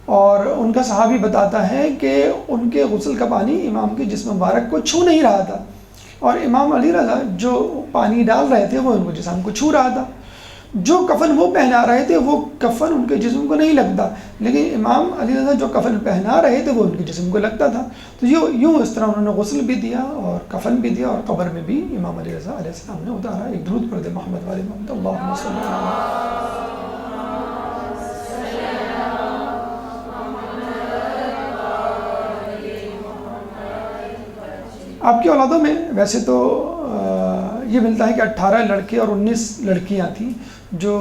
اور ان کا صحابی بتاتا ہے کہ ان کے غسل کا پانی امام کے جسم مبارک کو چھو نہیں رہا تھا، اور امام علی رضا جو پانی ڈال رہے تھے وہ ان کو جسم کو چھو رہا تھا۔ جو کفن وہ پہنا رہے تھے وہ کفن ان کے جسم کو نہیں لگتا، لیکن امام علی رضا جو کفن پہنا رہے تھے وہ ان کے جسم کو لگتا تھا. تو یوں اس طرح انہوں نے غسل بھی دیا اور کفن بھی دیا، اور قبر میں بھی امام علی رضا علیہ السلام نے اتارا. ایک درود پڑھ دے محمد والے محمد. اللہم صلی اللہ. آپ کی اولادوں میں ویسے تو یہ ملتا ہے کہ 18 لڑکے اور 19 لڑکیاں تھیں. جو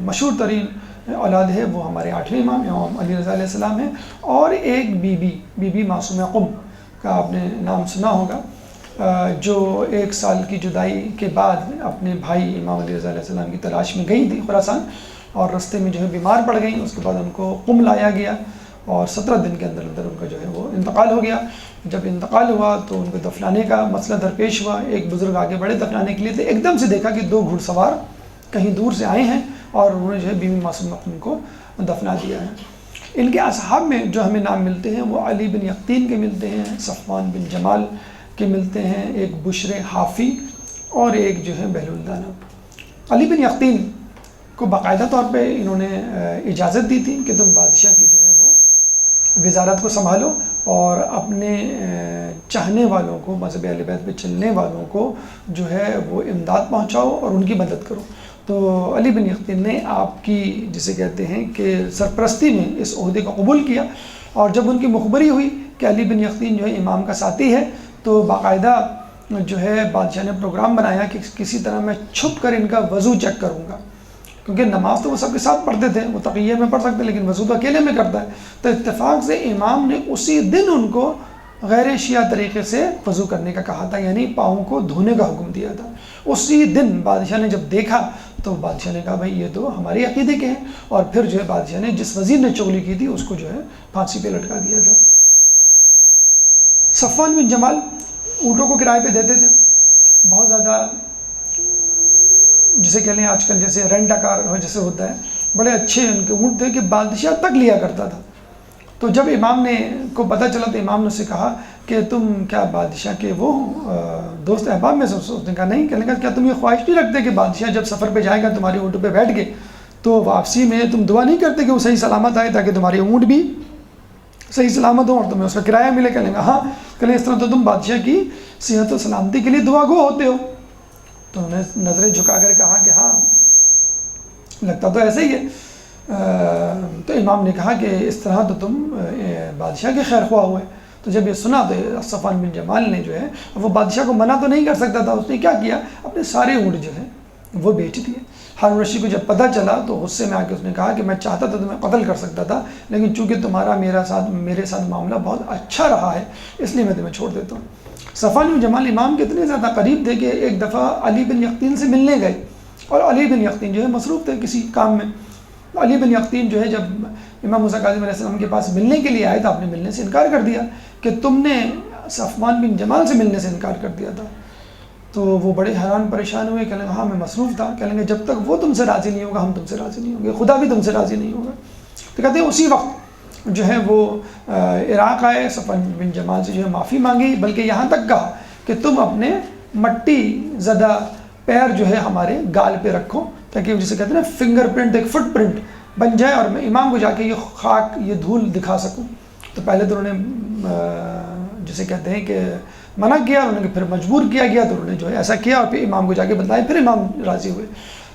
مشہور ترین اولاد ہے وہ ہمارے 8ویں امام علی رضا علیہ السلام ہیں، اور ایک بی بی معصومہ قم کا آپ نے نام سنا ہوگا، جو 1 سال کی جدائی کے بعد اپنے بھائی امام علی رضا علیہ السلام کی تلاش میں گئی تھی خراسان، اور رستے میں جو ہے بیمار پڑ گئیں. اس کے بعد ان کو قم لایا گیا اور 17 دن کے اندر اندر ان کا جو ہے وہ انتقال ہو گیا. جب انتقال ہوا تو ان کو دفنانے کا مسئلہ درپیش ہوا. ایک بزرگ آگے بڑھے دفنانے کے لیے، تو ایک دم سے دیکھا کہ 2 گھڑ سوار کہیں دور سے آئے ہیں اور انہوں نے جو ہے بیوی معصومہ قم کو دفنا دیا ہے. ان کے اصحاب میں جو ہمیں نام ملتے ہیں وہ علی بن یقطین کے ملتے ہیں، صفوان بن جمال کے ملتے ہیں، ایک بشر حافی اور ایک جو ہے بہلول دانا. علی بن یقطین کو باقاعدہ طور پہ انہوں نے اجازت دی تھی کہ تم بادشاہ کی جو ہے وہ وزارت کو سنبھالو اور اپنے چاہنے والوں کو، مذہب اہل بیت پہ چلنے والوں کو جو ہے وہ امداد پہنچاؤ اور ان کی مدد کرو. تو علی بن یقطین نے آپ کی جسے کہتے ہیں کہ سرپرستی میں اس عہدے کو قبول کیا. اور جب ان کی مخبری ہوئی کہ علی بن یقطین جو ہے امام کا ساتھی ہے، تو باقاعدہ جو ہے بادشاہ نے پروگرام بنایا کہ کسی طرح میں چھپ کر ان کا وضو چیک کروں گا، کیونکہ نماز تو وہ سب کے ساتھ پڑھتے تھے، وہ تقیہ میں پڑھ سکتے لیکن وضو تو اکیلے میں کرتا ہے. تو اتفاق سے امام نے اسی دن ان کو غیر شیعہ طریقے سے وضو کرنے کا کہا تھا، یعنی پاؤں کو دھونے کا حکم دیا تھا. اسی دن بادشاہ نے جب دیکھا تو بادشاہ نے کہا بھائی یہ تو ہمارے عقیدے کے ہیں، اور پھر جو ہے بادشاہ نے جس وزیر نے چغلی کی تھی اس کو جو ہے پھانسی پہ لٹکا دیا تھا. صفوان بن جمال اونٹوں کو کرائے پہ دیتے تھے، بہت زیادہ جسے کہہ لیں آج کل جیسے رینٹ کار جیسے ہوتا ہے، بڑے اچھے ان کے اونٹ تھے کہ بادشاہ تک لیا کرتا تھا. تو جب امام نے کو پتہ چلا تو امام نے اسے کہا کہ تم کیا بادشاہ کے وہ دوست احباب میں سے؟ اس نے کہا نہیں. کہنے کا کیا تم یہ خواہش نہیں رکھتے کہ بادشاہ جب سفر پہ جائے گا تمہارے اونٹ پہ بیٹھ کے تو واپسی میں تم دعا نہیں کرتے کہ وہ صحیح سلامت آئے تاکہ تمہارے اونٹ بھی صحیح سلامت ہوں اور تمہیں اس کا کرایہ ملے؟ کہنے گا ہاں. کہنے اس طرح تو تم بادشاہ کی صحت و سلامتی کے لیے دعا گو ہوتے ہو. تو انہوں نے نظریں جھکا کر کہا کہ ہاں لگتا تو ایسے ہی ہے. تو امام نے کہا کہ اس طرح تو تم بادشاہ کے خیر خواہ ہوئے. تو جب یہ سنا تو صفوان بن جمال نے جو ہے وہ بادشاہ کو منع تو نہیں کر سکتا تھا، اس نے کیا کیا اپنے سارے اونٹ جو ہے وہ بیچ دیے. ہارون رشید کو جب پتہ چلا تو غصے میں آ کے اس نے کہا کہ میں چاہتا تھا تمہیں قتل کر سکتا تھا، لیکن چونکہ تمہارا میرے ساتھ معاملہ بہت اچھا رہا ہے اس لیے میں تمہیں چھوڑ دیتا ہوں. صفوان بن جمال امام کے اتنے زیادہ قریب تھے کہ ایک دفعہ علی بن یقطین سے ملنے گئے، اور علی بن یقطین جو ہے مصروف تھے کسی کام میں. علی بن یقطین جو ہے جب امام موسیٰ کاظم علیہ السلام کے پاس ملنے کے لیے آئے تو آپ نے ملنے سے انکار کر دیا کہ تم نے صفوان بن جمال سے ملنے سے انکار کر دیا تھا. تو وہ بڑے حیران پریشان ہوئے، کہنے لگے ہاں میں مصروف تھا. کہنے لگے جب تک وہ تم سے راضی نہیں ہوگا ہم تم سے راضی نہیں ہوں گے، خدا بھی تم سے راضی نہیں ہوگا. تو کہتے ہیں اسی وقت جو ہے وہ عراق آئے، صفوان بن جمال سے جو ہے معافی مانگی، بلکہ یہاں تک کہا کہ تم اپنے مٹی زدہ پیر جو ہے ہمارے گال پہ رکھو تاکہ جسے کہتے ہیں نا فنگر پرنٹ، ایک فٹ پرنٹ بن جائے اور میں امام کو جا کے یہ خاک یہ دھول دکھا سکوں. تو پہلے تو انہوں نے جسے کہتے ہیں کہ منع کیا، انہوں نے پھر مجبور کیا گیا تو انہوں نے جو ہے ایسا کیا اور پھر امام کو جا کے بتلایا، پھر امام راضی ہوئے.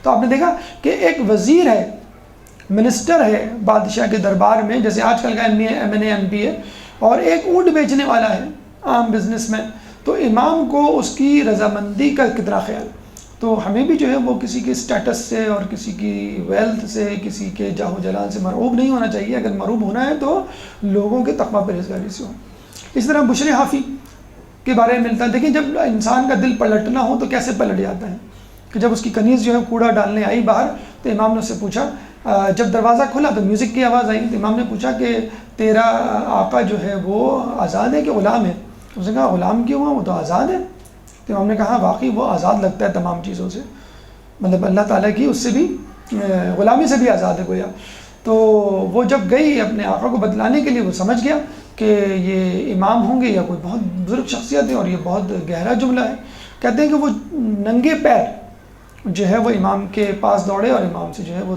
تو آپ نے دیکھا کہ ایک وزیر ہے، منسٹر ہے بادشاہ کے دربار میں، جیسے آج کل کا ایم پی ہے، اور ایک اونٹ بیچنے والا ہے عام بزنس میں، تو امام کو اس کی رضامندی کا کتنا خیال. تو ہمیں بھی جو ہے وہ کسی کے اسٹیٹس سے اور کسی کی ویلتھ سے، کسی کے جاہ و جلال سے مرعوب نہیں ہونا چاہیے. اگر مرعوب ہونا ہے تو لوگوں کے تقویٰ پرہیزگاری سے ہو. اس طرح بشر حافی کے بارے میں ملتا ہے. دیکھیں جب انسان کا دل پلٹنا ہو تو کیسے پلٹ جاتا ہے کہ جب اس کی کنیز جو ہے کوڑا ڈالنے آئی باہر تو امام نے اس سے پوچھا، جب دروازہ کھلا تو میوزک کی آواز آئی تو امام نے پوچھا کہ تیرا آقا جو ہے وہ آزاد ہے کہ غلام ہے؟ اس نے کہا غلام کیوں ہوا، وہ تو آزاد ہے. تو امام نے کہا واقعی وہ آزاد لگتا ہے تمام چیزوں سے، مطلب اللہ تعالیٰ کی اس سے بھی غلامی سے بھی آزاد ہے گویا. تو وہ جب گئی اپنے آقا کو بتلانے کے لیے، وہ سمجھ گیا کہ یہ امام ہوں گے یا کوئی بہت بزرگ شخصیت ہے، اور یہ بہت گہرا جملہ ہے. کہتے ہیں کہ وہ ننگے پیر جو ہے وہ امام کے پاس دوڑے اور امام سے جو ہے وہ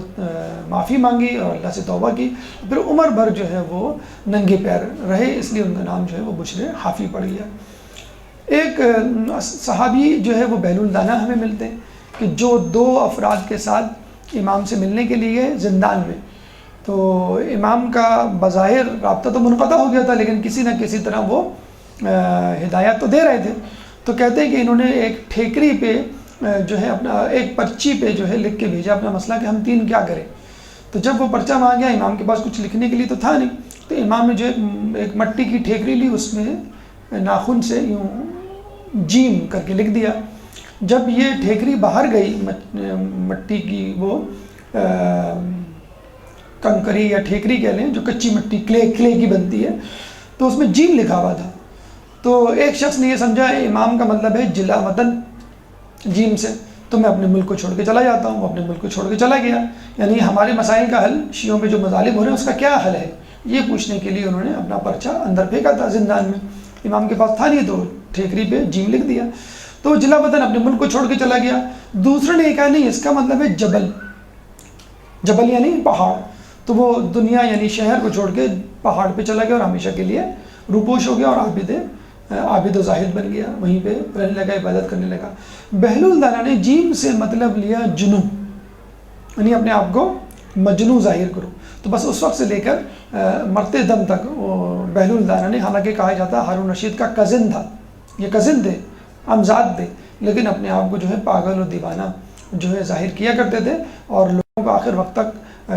معافی مانگی اور اللہ سے توبہ کی. پھر عمر بھر جو ہے وہ ننگے پیر رہے، اس لیے ان کا نام جو ہے وہ بشر حافی پڑ گیا. ایک صحابی جو ہے وہ بہلول دانہ ہمیں ملتے ہیں کہ جو 2 افراد کے ساتھ امام سے ملنے کے لیے گئے زندان میں. تو امام کا بظاہر رابطہ تو منقطع ہو گیا تھا، لیکن کسی نہ کسی طرح وہ ہدایات تو دے رہے تھے. تو کہتے ہیں کہ انہوں نے ایک ٹھیکری پہ جو ہے اپنا ایک پرچی پہ جو ہے لکھ کے بھیجا اپنا مسئلہ کہ ہم 3 کیا کریں. تو جب وہ پرچہ وہاں گیا، امام کے پاس کچھ لکھنے کے لیے تو تھا نہیں، تو امام نے جو ایک مٹی کی ٹھیکری لی، اس میں ناخن سے یوں جیم کر کے لکھ دیا. جب یہ ٹھیکری باہر گئی مٹی کی وہ کنکری یا ٹھیکری کہہ لیں جو کچی مٹی کلے کی بنتی ہے، تو اس میں جیم لکھا ہوا تھا. تو ایک شخص نے یہ سمجھا امام کا مطلب ہے جلا وطن جیم سے، تو میں اپنے ملک کو چھوڑ کے چلا جاتا ہوں. وہ اپنے ملک کو چھوڑ کے چلا گیا. یعنی ہمارے مسائل کا حل، شیعوں پہ جو مظالم ہو رہے ہیں اس کا کیا حل ہے، یہ پوچھنے کے لیے انہوں نے اپنا پرچہ اندر پھینکا تھا زندان میں. امام کے پاس تھا نہیں تو ٹھیکری پہ جیم لکھ دیا. تو جلا وطن اپنے ملک کو چھوڑ کے چلا گیا. دوسرے نے یہ کہا نہیں، اس کا مطلب ہے جبل یعنی پہاڑ. تو وہ دنیا یعنی شہر کو چھوڑ کے پہاڑ پہ چلا گیا اور ہمیشہ کے لیے روپوش ہو گیا اور عابد و زاہد بن گیا، وہیں پہ رہنے لگا، عبادت کرنے لگا. بہلول دانہ نے جیم سے مطلب لیا جنوں، یعنی اپنے آپ کو مجنوں ظاہر کرو. تو بس اس وقت سے لے کر مرتے دم تک وہ بہلول دانہ نے، حالانکہ کہا جاتا ہارون رشید کا کزن تھا، یہ کزن تھے، امزاد تھے، لیکن اپنے آپ کو جو ہے پاگل اور دیوانہ جو ہے ظاہر کیا کرتے تھے اور لوگوں کو آخر وقت تک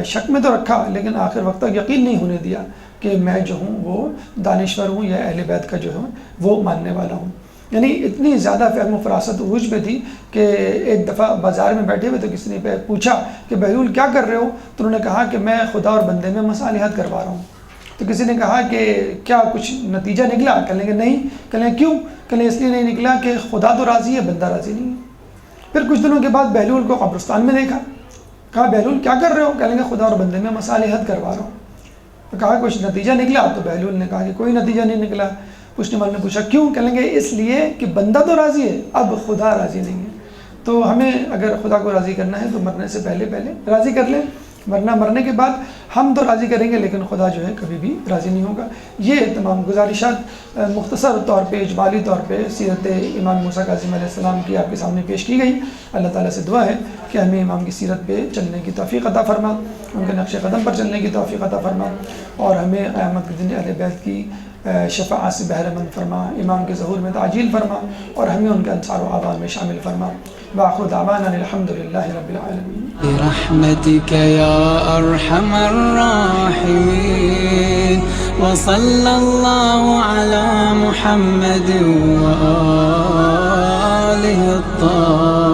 شک میں تو رکھا، لیکن آخر وقت تک یقین نہیں ہونے دیا کہ میں جو ہوں وہ دانشور ہوں یا اہل بیت کا جو ہے وہ ماننے والا ہوں. یعنی اتنی زیادہ فہم و فراست عروج پہ تھی کہ ایک دفعہ بازار میں بیٹھے ہوئے تو کسی نے پوچھا کہ بہلول کیا کر رہے ہو؟ تو انہوں نے کہا کہ میں خدا اور بندے میں مصالحت کروا رہا ہوں. تو کسی نے کہا کہ کیا کچھ نتیجہ نکلا؟ کہنے لگے نہیں. کہنے لگے کیوں؟ کہنے اس لیے نہیں نکلا کہ خدا تو راضی ہے، بندہ راضی نہیں ہے. پھر کچھ دنوں کے بعد بہلول کو قبرستان میں دیکھا. کہا بہلول کیا کر رہے ہو؟ کہنے لگے خدا اور بندے میں مصالحت کروا رہا ہوں. تو کہا کچھ نتیجہ نکلا؟ تو بہلول نے کہا کہ کوئی نتیجہ نہیں نکلا. پوچھنے والے نے پوچھا کیوں؟ کہنے لگے اس لیے کہ بندہ تو راضی ہے، اب خدا راضی نہیں ہے. تو ہمیں اگر خدا کو راضی کرنا ہے تو مرنے سے پہلے راضی کر لیں، ورنہ مرنے کے بعد ہم تو راضی کریں گے لیکن خدا جو ہے کبھی بھی راضی نہیں ہوگا. یہ تمام گزارشات مختصر طور پہ اجمالی طور پہ سیرت امام موسیٰ کاظم علیہ السلام کی آپ کے سامنے پیش کی گئی. اللہ تعالیٰ سے دعا ہے کہ ہمیں امام کی سیرت پہ چلنے کی توفیق عطا فرما، ان کے نقش قدم پر چلنے کی توفیق عطا فرما، اور ہمیں قیامت کے دن اہل بیت کی شفاعت سے بہرہ مند فرما، امام کے ظہور میں تعجیل فرما، اور ہمیں ان کے انصار و اعوان میں شامل فرما. وآخر دعوانا الحمد للہ رب العالمین. برحمتك يا أرحم الراحمين، وصلى الله على محمد وآله الطاهرين.